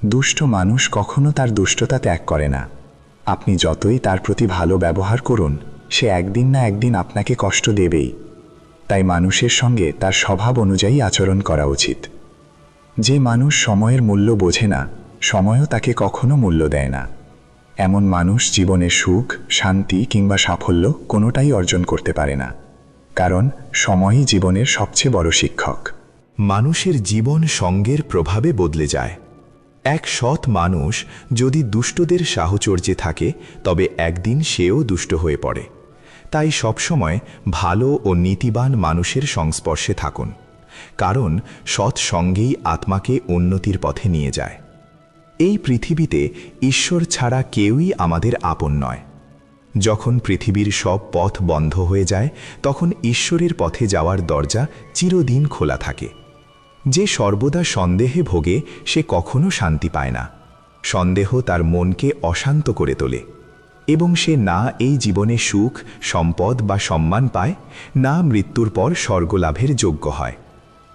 দুষ্ট মানুষ কখনো তার দুষ্টতা ত্যাগ করে না। আপনি যতই তার প্রতি ভালো ব্যবহার করুন, সে একদিন না একদিন আপনাকে কষ্ট দেবেই। তাই মানুষের সঙ্গে তার স্বভাব অনুযায়ী আচরণ করা উচিত। যে মানুষ সময়ের মূল্য বোঝে না, সময়ও তাকে কখনো মূল্য দেয় না। এমন মানুষ জীবনে সুখ, শান্তি কিংবা সাফল্য কোনোটাই অর্জন করতে পারে না, কারণ সময়ই জীবনের সবচেয়ে বড় শিক্ষক। মানুষের জীবন সঙ্গের প্রভাবে বদলে যায়। এক সৎ মানুষ যদি দুষ্টদের সাহচর্যে থাকে, তবে একদিন সেও দুষ্ট হয়ে পড়ে। তাই সবসময় ভালো ও নীতিবান মানুষের সংস্পর্শে থাকুন, কারণ সৎ সঙ্গেই আত্মাকে উন্নতির পথে নিয়ে যায়। এই পৃথিবীতে ঈশ্বর ছাড়া কেউই আমাদের আপন নয়। যখন পৃথিবীর সব পথ বন্ধ হয়ে যায়, তখন ঈশ্বরের পথে যাওয়ার দরজা চিরদিন খোলা থাকে। যে সর্বদা সন্দেহে ভোগে, সে কখনো শান্তি পায় না। সন্দেহ তার মনকে অশান্ত করে তোলে, এবং সে না এই জীবনে সুখ, সম্পদ বা সম্মান পায়, না মৃত্যুর পর স্বর্গলাভের যোগ্য হয়।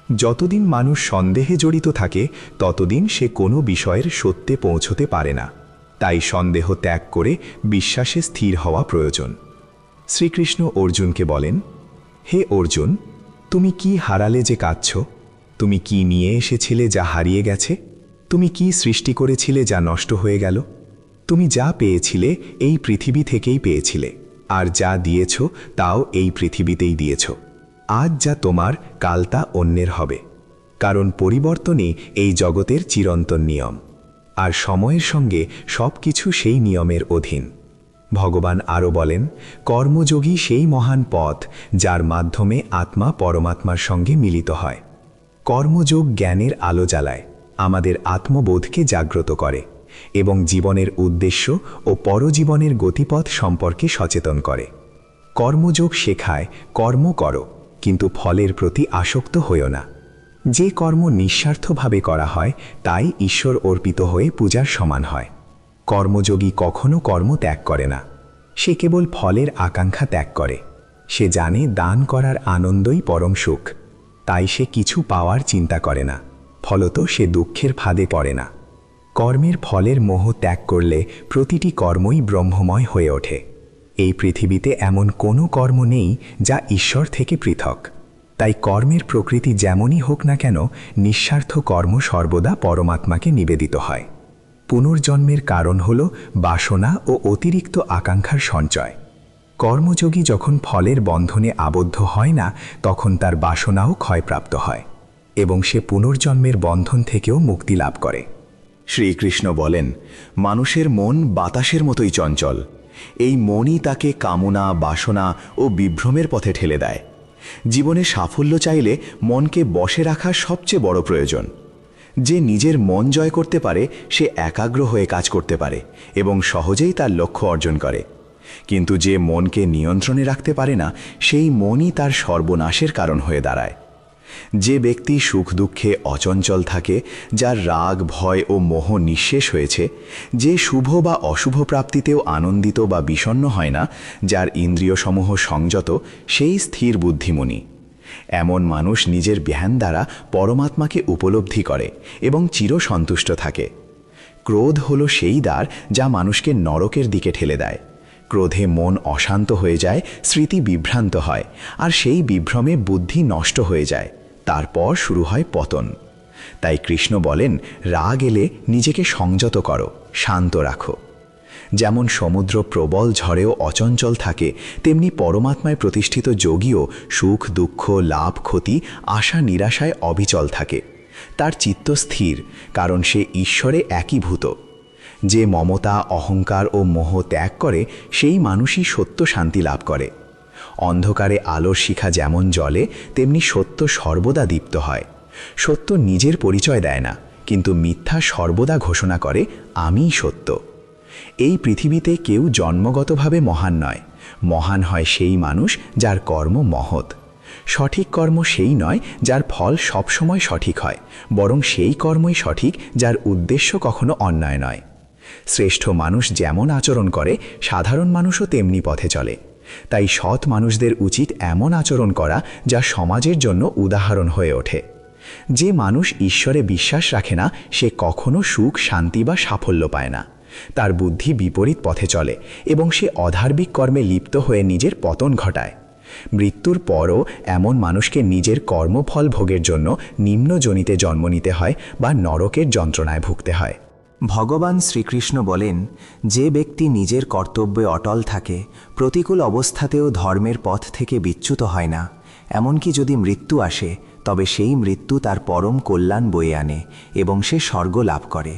যতদিন মানুষ সন্দেহে জড়িত থাকে, ততদিন সে কোনো বিষয়ের সত্যে পৌঁছতে পারে না। তাই সন্দেহ ত্যাগ করে বিশ্বাসে স্থির হওয়া প্রয়োজন। শ্রীকৃষ্ণ অর্জুনকে বলেন, হে অর্জুন, তুমি কি হারালে যে কাঁদছ? তুমি কি নিয়ে এসেছিলে যা হারিয়ে গেছে? তুমি কি সৃষ্টি করেছিলে যা নষ্ট হয়ে গেল? তুমি যা পেয়েছিলে এই পৃথিবী থেকেই পেয়েছিলে, আর যা দিয়েছ তাও এই পৃথিবীতেই দিয়েছ। আজ যা তোমার, কাল তা অন্যের হবে, কারণ পরিবর্তনই এই জগতের চিরন্তন নিয়ম, আর সময়ের সঙ্গে সব কিছু সেই নিয়মের অধীন। ভগবান আরও বলেন, কর্মযোগী সেই মহান পথ যার মাধ্যমে আত্মা পরমাত্মার সঙ্গে মিলিত হয়। কর্মযোগ জ্ঞানের আলো জ্বালায়, আমাদের আত্মবোধকে জাগ্রত করে এবং জীবনের উদ্দেশ্য ও পরজীবনের গতিপথ সম্পর্কে সচেতন করে। কর্মযোগ শেখায়, কর্ম করো, কিন্তু ফলের প্রতি আসক্ত হইও না। যে কর্ম নিঃস্বার্থভাবে করা হয় তাই ঈশ্বর অর্পিত হয়ে পূজার সমান হয়। কর্মযোগী কখনো কর্ম ত্যাগ করে না, সে কেবল ফলের আকাঙ্ক্ষা ত্যাগ করে। সে জানে দান করার আনন্দই পরম সুখ, তাই সে কিছু পাওয়ার চিন্তা করে না, ফলত সে দুঃখের ফাঁদে পড়ে না। কর্মের ফলের মোহ ত্যাগ করলে প্রতিটি কর্মই ব্রহ্মময় হয়ে ওঠে। এই পৃথিবীতে এমন কোনো কর্ম নেই যা ঈশ্বর থেকে পৃথক। তাই কর্মের প্রকৃতি যেমনই হোক না কেন, নিঃস্বার্থ কর্ম সর্বদা পরমাত্মাকে নিবেদিত হয়। পুনর্জন্মের কারণ হল বাসনা ও অতিরিক্ত আকাঙ্ক্ষার সঞ্চয়। কর্মযোগী যখন ফলের বন্ধনে আবদ্ধ হয় না, তখন তার বাসনাও ক্ষয়প্রাপ্ত হয় এবং সে পুনর্জন্মের বন্ধন থেকেও মুক্তি লাভ করে। শ্রীকৃষ্ণ বলেন, মানুষের মন বাতাসের মতোই চঞ্চল। এই মনই তাকে কামনা, বাসনা ও বিভ্রমের পথে ঠেলে দেয়। জীবনে সাফল্য চাইলে মনকে বশে রাখা সবচেয়ে বড় প্রয়োজন। যে নিজের মন জয় করতে পারে সে একাগ্র হয়ে কাজ করতে পারে এবং সহজেই তার লক্ষ্য অর্জন করে। কিন্তু যে মনকে নিয়ন্ত্রণে রাখতে পারে না, সেই মনই তার সর্বনাশের কারণ হয়ে দাঁড়ায়। যে ব্যক্তি সুখ দুঃখে অচঞ্চল থাকে, যার রাগ, ভয় ও মোহ নিঃশেষ হয়েছে, যে শুভ বা অশুভ প্রাপ্তিতেও আনন্দিত বা বিষণ্ণ হয় না, যার ইন্দ্রিয়সমূহ সংযত, সেই স্থির বুদ্ধিমণি। এমন মানুষ নিজের জ্ঞান দ্বারা পরমাত্মাকে উপলব্ধি করে এবং চিরসন্তুষ্ট থাকে। ক্রোধ হল সেই দ্বার যা মানুষকে নরকের দিকে ঠেলে দেয়। ক্রোধে মন অশান্ত হয়ে যায়, স্মৃতি বিভ্রান্ত হয়, আর সেই বিভ্রমে বুদ্ধি নষ্ট হয়ে যায়। তারপর শুরু হয় পতন। তাই কৃষ্ণ বলেন, রাগ এলে নিজেকে সংযত করো, শান্ত রাখো। যেমন সমুদ্র প্রবল ঝড়েও অচঞ্চল থাকে, তেমনি পরমাত্মায় প্রতিষ্ঠিত যোগীও সুখ দুঃখ, লাভ ক্ষতি, আশা নিরাশায় অবিচল থাকে। তার চিত্ত স্থির, কারণ সে ঈশ্বরে একীভূত। যে মমতা, অহংকার ও মোহ ত্যাগ করে, সেই মানুষই সত্য শান্তি লাভ করে। অন্ধকারে আলোর শিখা যেমন জ্বলে, তেমনি সত্য সর্বদা দীপ্ত হয়। সত্য নিজের পরিচয় দেয় না, কিন্তু মিথ্যা সর্বদা ঘোষণা করে, আমিই সত্য। এই পৃথিবীতে কেউ জন্মগতভাবে মহান নয়। মহান হয় সেই মানুষ যার কর্ম মহৎ। সঠিক কর্ম সেই নয় যার ফল সবসময় সঠিক হয়, বরং সেই কর্মই সঠিক যার উদ্দেশ্য কখনো অন্যায় নয়। শ্রেষ্ঠ মানুষ যেমন আচরণ করে, সাধারণ মানুষও তেমনি পথে চলে। তাই সৎ মানুষদের উচিত এমন আচরণ করা যা সমাজের জন্য উদাহরণ হয়ে ওঠে। যে মানুষ ঈশ্বরে বিশ্বাস রাখে না, সে কখনো সুখ, শান্তি বা সাফল্য পায় না। তার বুদ্ধি বিপরীত পথে চলে এবং সে অধার্মিক কর্মে লিপ্ত হয়ে নিজের পতন ঘটায়। মৃত্যুর পরও এমন মানুষকে নিজের কর্মফল ভোগের জন্য নিম্ন যোনিতে জন্ম নিতে হয় বা নরকের যন্ত্রণায় ভুগতে হয়। ভগবান শ্রীকৃষ্ণ বলেন, যে ব্যক্তি নিজের কর্তব্যে অটল থাকে, প্রতিকূল অবস্থাতেও ধর্মের পথ থেকে বিচ্যুত হয় না, এমনকি যদি মৃত্যু আসে, তবে সেই মৃত্যু তার পরম কল্যাণ বয়ে আনে এবং সে স্বর্গ লাভ করে।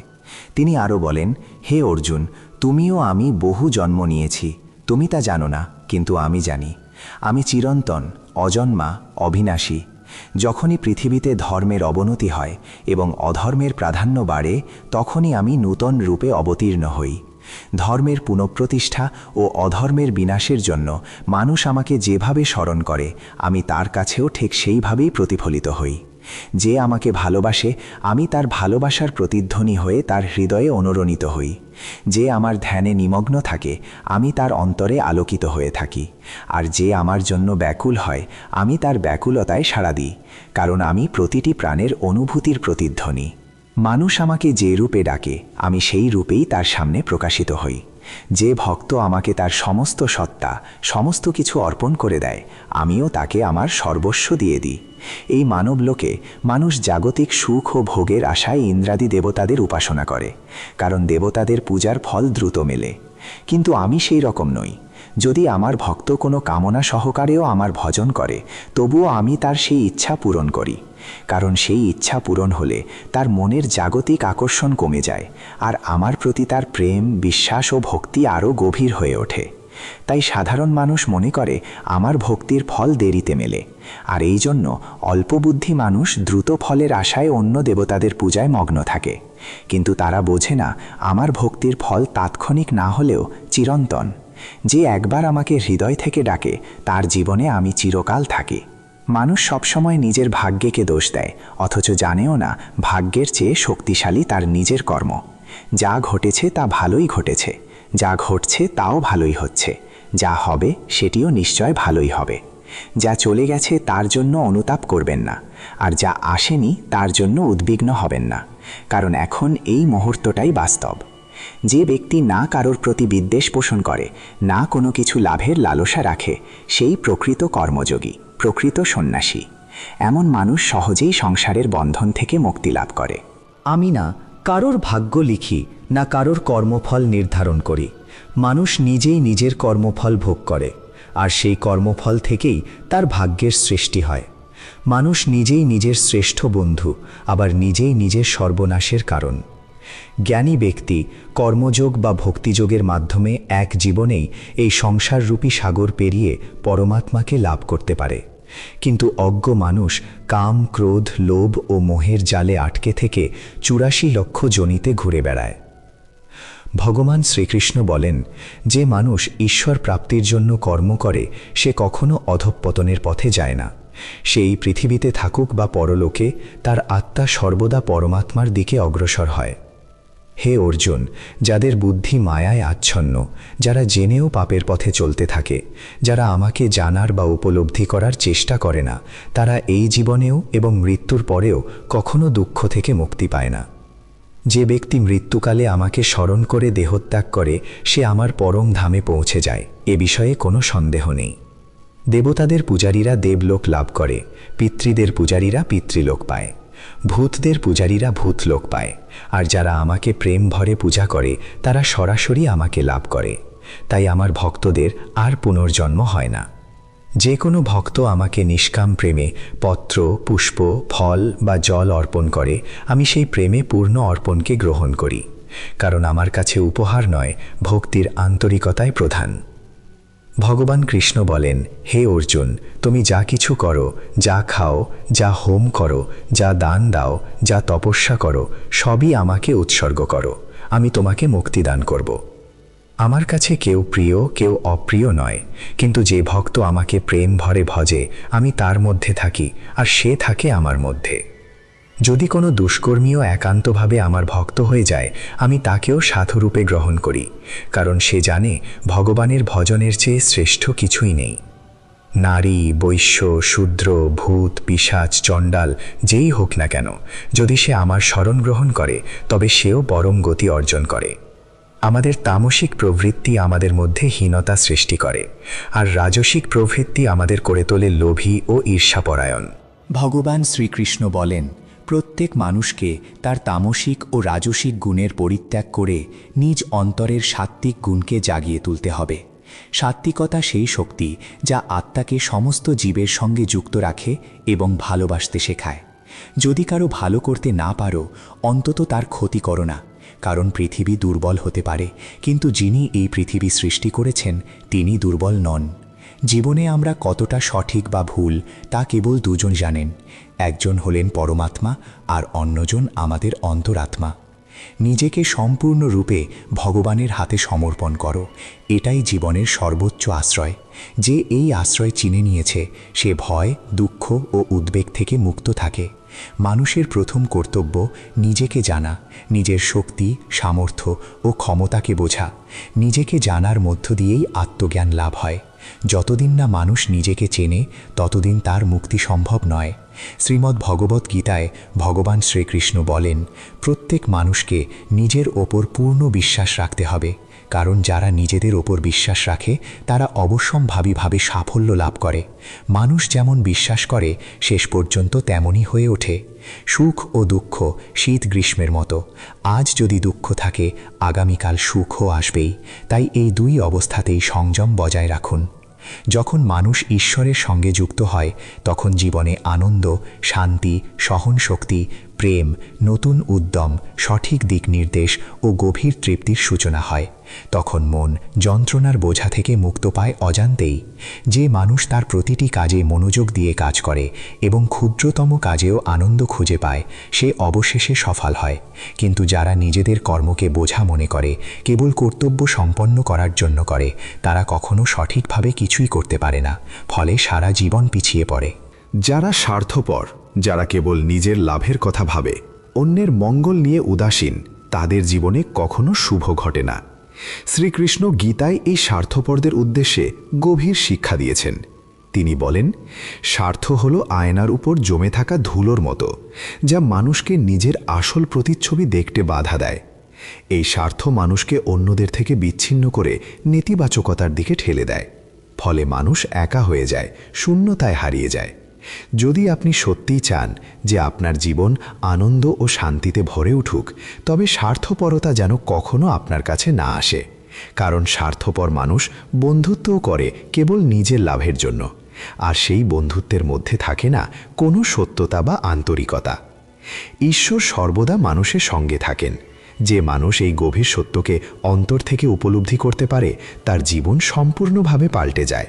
তিনি আরও বলেন, হে অর্জুন, তুমিও আমি বহু জন্ম নিয়েছি, তুমি তা জানো না, কিন্তু আমি জানি। আমি চিরন্তন, অজন্মা, অবিনাশী। যখনই পৃথিবীতে ধর্মের অবনতি হয় এবং অধর্মের প্রাধান্য বাড়ে, তখনই আমি নূতন রূপে অবতীর্ণ হই। ধর্মের পুনঃপ্রতিষ্ঠা ও অধর্মের বিনাশের জন্য মানুষ আমাকে যেভাবে স্মরণ করে, আমি তার কাছেও ঠিক সেইভাবেই প্রতিফলিত হই। যে আমাকে ভালোবাসে, আমি তার ভালোবাসার প্রতিধ্বনি হয়ে তার হৃদয়ে অনুরণিত হই। যে আমার ধ্যানে নিমগ্ন থাকে, আমি তার অন্তরে আলোকিত হয়ে থাকি। আর যে আমার জন্য ব্যাকুল হয়, আমি তার ব্যাকুলতায় সাড়া দিই, কারণ আমি প্রতিটি প্রাণের অনুভূতির প্রতিধ্বনি। মানুষ আমাকে যে রূপে ডাকে, আমি সেই রূপেই তার সামনে প্রকাশিত হই। যে ভক্ত আমাকে তার সমস্ত সত্তা, সমস্ত কিছু অর্পণ করে দেয়, আমিও তাকে আমার সর্বস্ব দিয়ে দিই। এই মানবলোকে মানুষ জাগতিক সুখ ও ভোগের আশায় ইন্দ্রাদি দেবতাদের উপাসনা করে, কারণ দেবতাদের পূজার ফল দ্রুত মেলে। কিন্তু আমি সেই রকম নই। যদি আমার ভক্ত কোনো কামনা সহকারেও আমার ভজন করে, তবুও আমি তার সেই ইচ্ছা পূরণ করি, কারণ সেই ইচ্ছা পূরণ হলে তার মনের জাগতিক আকর্ষণ কমে যায়, আর আমার প্রতি তার প্রেম, বিশ্বাস ও ভক্তি আরও গভীর হয়ে ওঠে। তাই সাধারণ মানুষ মনে করে আমার ভক্তির ফল দেরিতে মেলে, আর এই জন্য অল্পবুদ্ধি মানুষ দ্রুত ফলের আশায় অন্য দেবতাদের পূজায় মগ্ন থাকে। কিন্তু তারা বোঝে না আমার ভক্তির ফল তাৎক্ষণিক না হলেও চিরন্তন। যে একবার আমাকে হৃদয় থেকে ডাকে তার জীবনে আমি চিরকাল থাকি। মানুষ সবসময় নিজের ভাগ্যকে দোষ দেয়, অথচ জানেও না ভাগ্যের চেয়ে শক্তিশালী তার নিজের কর্ম। যা ঘটেছে তা ভালোই ঘটেছে, যা ঘটছে তাও ভালোই হচ্ছে, যা হবে সেটিও নিশ্চয় ভালোই হবে। যা চলে গেছে তার জন্য অনুতাপ করবেন না, আর যা আসেনি তার জন্য উদ্বিগ্ন হবেন না, কারণ এখন এই মুহূর্তটাই বাস্তব। যে ব্যক্তি না কারোর প্রতি বিদ্বেষ পোষণ করে, না কোনো কিছু লাভের লালসা রাখে, সেই প্রকৃত কর্মযোগী, প্রকৃত সন্ন্যাসী। এমন মানুষ সহজেই সংসারের বন্ধন থেকে মুক্তি লাভ করে। আমি না কারোর ভাগ্য লিখি, না কারোর কর্মফল নির্ধারণ করি। মানুষ নিজেই নিজের কর্মফল ভোগ করে, আর সেই কর্মফল থেকেই তার ভাগ্যের সৃষ্টি হয়। মানুষ নিজেই নিজের শ্রেষ্ঠ বন্ধু, আবার নিজেই নিজের সর্বনাশের কারণ। জ্ঞানী ব্যক্তি কর্মযোগ বা ভক্তিযোগের মাধ্যমে এক জীবনেই এই সংসাররূপী সাগর পেরিয়ে পরমাত্মাকে লাভ করতে পারে। কিন্তু অজ্ঞ মানুষ কাম, ক্রোধ, লোভ ও মোহের জালে আটকে থেকে ৮৪ লক্ষ যোনিতে ঘুরে বেড়ায়। ভগবান শ্রীকৃষ্ণ বলেন, যে মানুষ ঈশ্বর প্রাপ্তির জন্য কর্ম করে সে কখনো অধঃপতনের পথে যায় না। সেই পৃথিবীতে থাকুক বা পরলোকে, তার আত্মা সর্বদা পরমাত্মার দিকে অগ্রসর হয়। হে অর্জুন, যাদের বুদ্ধি মায়ায় আচ্ছন্ন, যারা জেনেও পাপের পথে চলতে থাকে, যারা আমাকে জানার বা উপলব্ধি করার চেষ্টা করে না, তারা এই জীবনেও এবং মৃত্যুর পরেও কখনো দুঃখ থেকে মুক্তি পায় না। যে ব্যক্তি মৃত্যুকালে আমাকে স্মরণ করে দেহত্যাগ করে, সে আমার পরম ধামে পৌঁছে যায়, এ বিষয়ে কোনো সন্দেহ নেই। দেবতাদের পূজারীরা দেবলোক লাভ করে, পিতৃদের পূজারীরা পিতৃলোক পায়, ভূতদের পূজারীরা ভূতলোক পায়, আর যারা আমাকে প্রেম ভরে পূজা করে তারা সরাসরি আমাকে লাভ করে। তাই আমার ভক্তদের আর পুনর্জন্ম হয় না। যে কোনো ভক্ত আমাকে নিষ্কাম প্রেমে পত্র, পুষ্প, ফল বা জল অর্পণ করে, আমি সেই প্রেমে পূর্ণ অর্পণকে গ্রহণ করি, কারণ আমার কাছে উপহার নয়, ভক্তির আন্তরিকতাই প্রধান। ভগবান কৃষ্ণ বলেন, হে অর্জুন, তুমি যা কিছু করো, যা খাও, যা হোম করো, যা দান দাও, যা তপস্যা করো, সবই আমাকে উৎসর্গ করো, আমি তোমাকে মুক্তি দান করব। আমার কাছে কেউ প্রিয়, কেউ অপ্রিয় নয়, কিন্তু যে ভক্ত আমাকে প্রেম ভরে ভজে, আমি তার মধ্যে থাকি আর সে থাকে আমার মধ্যে। যদি কোনো দুষ্কর্মীও একান্তভাবে আমার ভক্ত হয়ে যায়, আমি তাকেও সাধুরূপে গ্রহণ করি, কারণ সে জানে ভগবানের ভজনের চেয়ে শ্রেষ্ঠ কিছুই নেই। নারী, বৈশ্য, শূদ্র, ভূত, পিশাচ, চণ্ডাল যেই হোক না কেন, যদি সে আমার শরণ গ্রহণ করে তবে সেও পরম গতি অর্জন করে। আমাদের তামসিক প্রবৃত্তি আমাদের মধ্যে হীনতা সৃষ্টি করে, আর রাজসিক প্রবৃত্তি আমাদের করে তোলে লোভী ও ঈর্ষাপরায়ণ। ভগবান শ্রীকৃষ্ণ বলেন, প্রত্যেক মানুষকে তার তামসিক ও রাজসিক গুণের পরিত্যাগ করে নিজ অন্তরের সাত্ত্বিক গুণকে জাগিয়ে তুলতে হবে। সাত্ত্বিকতা সেই শক্তি যা আত্মাকে সমস্ত জীবের সঙ্গে যুক্ত রাখে এবং ভালোবাসতে শেখায়। যদি কারো ভালো করতে না পারো, অন্তত তার ক্ষতি করো না, কারণ পৃথিবী দুর্বল হতে পারে, কিন্তু যিনি এই পৃথিবী সৃষ্টি করেছেন তিনি দুর্বল নন। জীবনে আমরা কতটা সঠিক বা ভুল তা কেবল দুজন জানেন, একজন হলেন পরমাত্মা আর অন্যজন আমাদের অন্তরাত্মা। নিজেকে সম্পূর্ণরূপে ভগবানের হাতে সমর্পণ করো, এটাই জীবনের সর্বোচ্চ আশ্রয়। যে এই আশ্রয় চিনে নিয়েছে সে ভয়, দুঃখ ও উদ্বেগ থেকে মুক্ত থাকে। মানুষের প্রথম কর্তব্য নিজেকে জানা, নিজের শক্তি, সামর্থ্য ও ক্ষমতাকে বোঝা। নিজেকে জানার মধ্য দিয়েই আত্মজ্ঞান লাভ হয়। যতদিন না মানুষ নিজেকে চেনে ততদিন তার মুক্তি সম্ভব নয়। শ্রীমদ্ ভগবত গীতায় ভগবান শ্রীকৃষ্ণ বলেন, প্রত্যেক মানুষকে নিজের ওপর পূর্ণ বিশ্বাস রাখতে হবে, কারণ যারা নিজেদের ওপর বিশ্বাস রাখে তারা অবশ্যম্ভাবীভাবে সাফল্য লাভ করে। মানুষ যেমন বিশ্বাস করে শেষ পর্যন্ত তেমনই হয়ে ওঠে। সুখ ও দুঃখ শীত গ্রীষ্মের মতো, আজ যদি দুঃখ থাকে আগামীকাল সুখও আসবেই। তাই এই দুই অবস্থাতেই সংযম বজায় রাখুন। যখন মানুষ ঈশ্বরের সঙ্গে যুক্ত হয় তখন জীবনে আনন্দ, শান্তি, সহনশক্তি, প্রেম, নতুন উদ্যম, সঠিক দিক নির্দেশ ও গভীর তৃপ্তির সূচনা হয়। তখন মন যন্ত্রণার বোঝা থেকে মুক্ত পায় অজান্তেই। যে মানুষ তার প্রতিটি কাজে মনোযোগ দিয়ে কাজ করে এবং ক্ষুদ্রতম কাজেও আনন্দ খুঁজে পায় সে অবশেষে সফল হয়। কিন্তু যারা নিজেদের কর্মকে বোঝা মনে করে, কেবল কর্তব্য সম্পন্ন করার জন্য করে, তারা কখনো সঠিকভাবে কিছুই করতে পারে না, ফলে সারা জীবন পিছিয়ে পড়ে। যারা স্বার্থপর, যারা কেবল নিজের লাভের কথা ভাবে, অন্যের মঙ্গল নিয়ে উদাসীন, তাদের জীবনে কখনো শুভ ঘটে না। শ্রীকৃষ্ণ গীতায় এই স্বার্থপরদের উদ্দেশ্যে গভীর শিক্ষা দিয়েছেন। তিনি বলেন, স্বার্থ হল আয়নার উপর জমে থাকা ধুলোর মতো, যা মানুষকে নিজের আসল প্রতিচ্ছবি দেখতে বাধা দেয়। এই স্বার্থ মানুষকে অন্যদের থেকে বিচ্ছিন্ন করে নেতিবাচকতার দিকে ঠেলে দেয়। ফলে মানুষ একা হয়ে যায়, শূন্যতায় হারিয়ে যায়। যদি আপনি সত্যিই চান যে আপনার জীবন আনন্দ ও শান্তিতে ভরে উঠুক, তবে স্বার্থপরতা যেন কখনো আপনার কাছে না আসে। কারণ স্বার্থপর মানুষ বন্ধুত্বও করে কেবল নিজের লাভের জন্য, আর সেই বন্ধুত্বের মধ্যে থাকে না কোনো সত্যতা বা আন্তরিকতা। ঈশ্বর সর্বদা মানুষের সঙ্গে থাকেন। যে মানুষ এই গভীর সত্যকে অন্তর থেকে উপলব্ধি করতে পারে তার জীবন সম্পূর্ণভাবে পাল্টে যায়।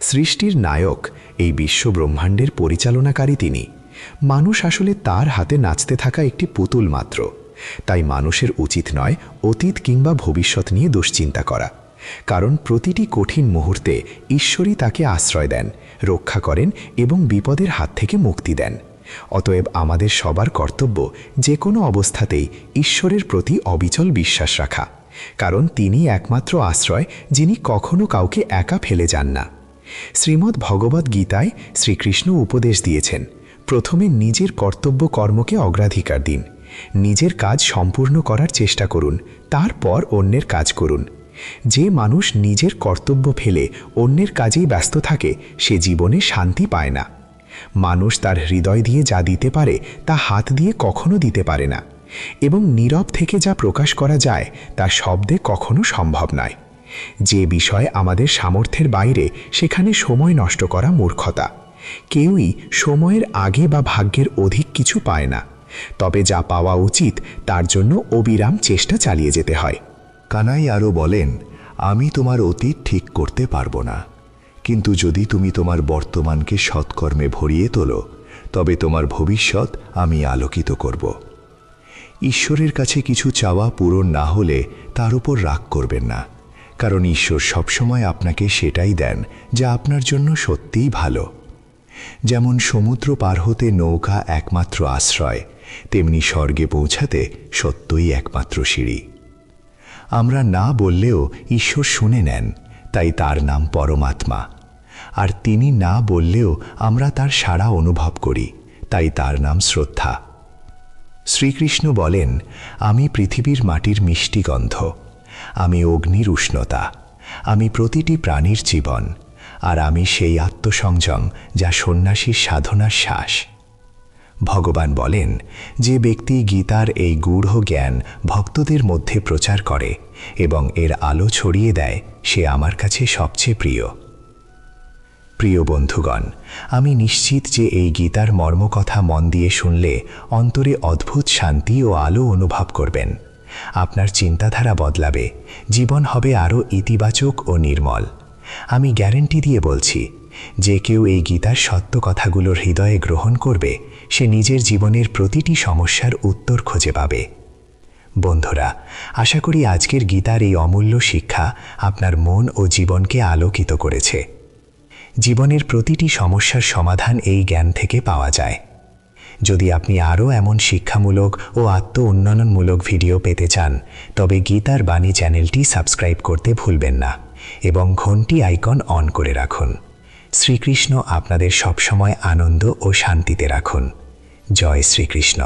সৃষ্টির নায়ক, এই বিশ্ব ব্রহ্মাণ্ডের পরিচালনাকারী তিনি। মানুষ আসলে তার হাতে নাচতে থাকা একটি পুতুল মাত্র। তাই মানুষের উচিত নয় অতীত কিংবা ভবিষ্যৎ নিয়ে দুশ্চিন্তা করা, কারণ প্রতিটি কঠিন মুহূর্তে ঈশ্বরই তাকে আশ্রয় দেন, রক্ষা করেন এবং বিপদের হাত থেকে মুক্তি দেন। অতএব আমাদের সবার কর্তব্য যে কোনো অবস্থাতেই ঈশ্বরের প্রতি অবিচল বিশ্বাস রাখা, কারণ তিনি একমাত্র আশ্রয় যিনি কখনো কাউকে একা ফেলে যান না। শ্রীমদ্ ভগবদ্ গীতায় শ্রীকৃষ্ণ উপদেশ দিয়েছেন, প্রথমে নিজের কর্তব্য কর্মকে অগ্রাধিকার দিন, নিজের কাজ সম্পূর্ণ করার চেষ্টা করুন, তারপর অন্যের কাজ করুন। যে মানুষ নিজের কর্তব্য ফেলে অন্যের কাজেই ব্যস্ত থাকে সে জীবনে শান্তি পায় না। মানুষ তার হৃদয় দিয়ে যা দিতে পারে তা হাত দিয়ে কখনো দিতে পারে না, এবং নীরব থেকে যা প্রকাশ করা যায় তা শব্দে কখনো সম্ভব নয়। যে বিষয় আমাদের সামর্থ্যের বাইরে সেখানে সময় নষ্ট করা মূর্খতা। কেউই সময়ের আগে বা ভাগ্যের অধিক কিছু পায় না, তবে যা পাওয়া উচিত তার জন্য অবিরাম চেষ্টা চালিয়ে যেতে হয়। কানাই আরও বলেন, আমি তোমার অতীত ঠিক করতে পারবো না, কিন্তু যদি তুমি তোমার বর্তমানকে সৎকর্মে ভরিয়ে তোলো তবে তোমার ভবিষ্যৎ আমি আলোকিত করব। ঈশ্বরের কাছে কিছু চাওয়া পূরণ না হলে তার উপর রাগ করবেন না, কারণ ঈশ্বর সবসময় আপনাকে সেটাই দেন যা আপনার জন্য সত্যিই ভালো। যেমন সমুদ্র পার হতে নৌকা একমাত্র আশ্রয়, তেমনি স্বর্গে পৌঁছাতে সত্যই একমাত্র সিঁড়ি। আমরা না বললেও ঈশ্বর শুনে নেন, তাই তার নাম পরমাত্মা। আর তিনি না বললেও আমরা তার সাড়া অনুভব করি, তাই তার নাম শ্রদ্ধা। শ্রীকৃষ্ণ বলেন, আমি পৃথিবীর মাটির মিষ্টি গন্ধ, আমি অগ্নির উষ্ণতা, আমি প্রতিটি প্রাণীর জীবন, আর আমি সেই আত্মসংযম যা সন্ন্যাসীর সাধনার শ্বাস। ভগবান বলেন, যে ব্যক্তি গীতার এই গূঢ় জ্ঞান ভক্তদের মধ্যে প্রচার করে এবং এর আলো ছড়িয়ে দেয় সে আমার কাছে সবচেয়ে প্রিয়। প্রিয় বন্ধুগণ, আমি নিশ্চিত যে এই গীতার মর্মকথা মন দিয়ে শুনলে অন্তরে অদ্ভুত শান্তি ও আলো অনুভব করবেন। আপনার চিন্তাধারা বদলাবে, জীবন হবে আরও ইতিবাচক ও নির্মল। আমি গ্যারেন্টি দিয়ে বলছি, যে কেউ এই গীতার সত্য কথাগুলোর হৃদয়ে গ্রহণ করবে সে নিজের জীবনের প্রতিটি সমস্যার উত্তর খুঁজে পাবে। বন্ধুরা, আশা করি আজকের গীতার এই অমূল্য শিক্ষা আপনার মন ও জীবনকে আলোকিত করেছে। জীবনের প্রতিটি সমস্যার সমাধান এই জ্ঞান থেকে পাওয়া যায়। যদি আপনি আরও এমন শিক্ষামূলক ও আত্ম উন্নয়নমূলক ভিডিও পেতে চান তবে গীতার বাণী চ্যানেলটি সাবস্ক্রাইব করতে ভুলবেন না এবং ঘন্টি আইকন অন করে রাখুন। শ্রীকৃষ্ণ আপনাদের সবসময় আনন্দ ও শান্তিতে রাখুন। জয় শ্রীকৃষ্ণ।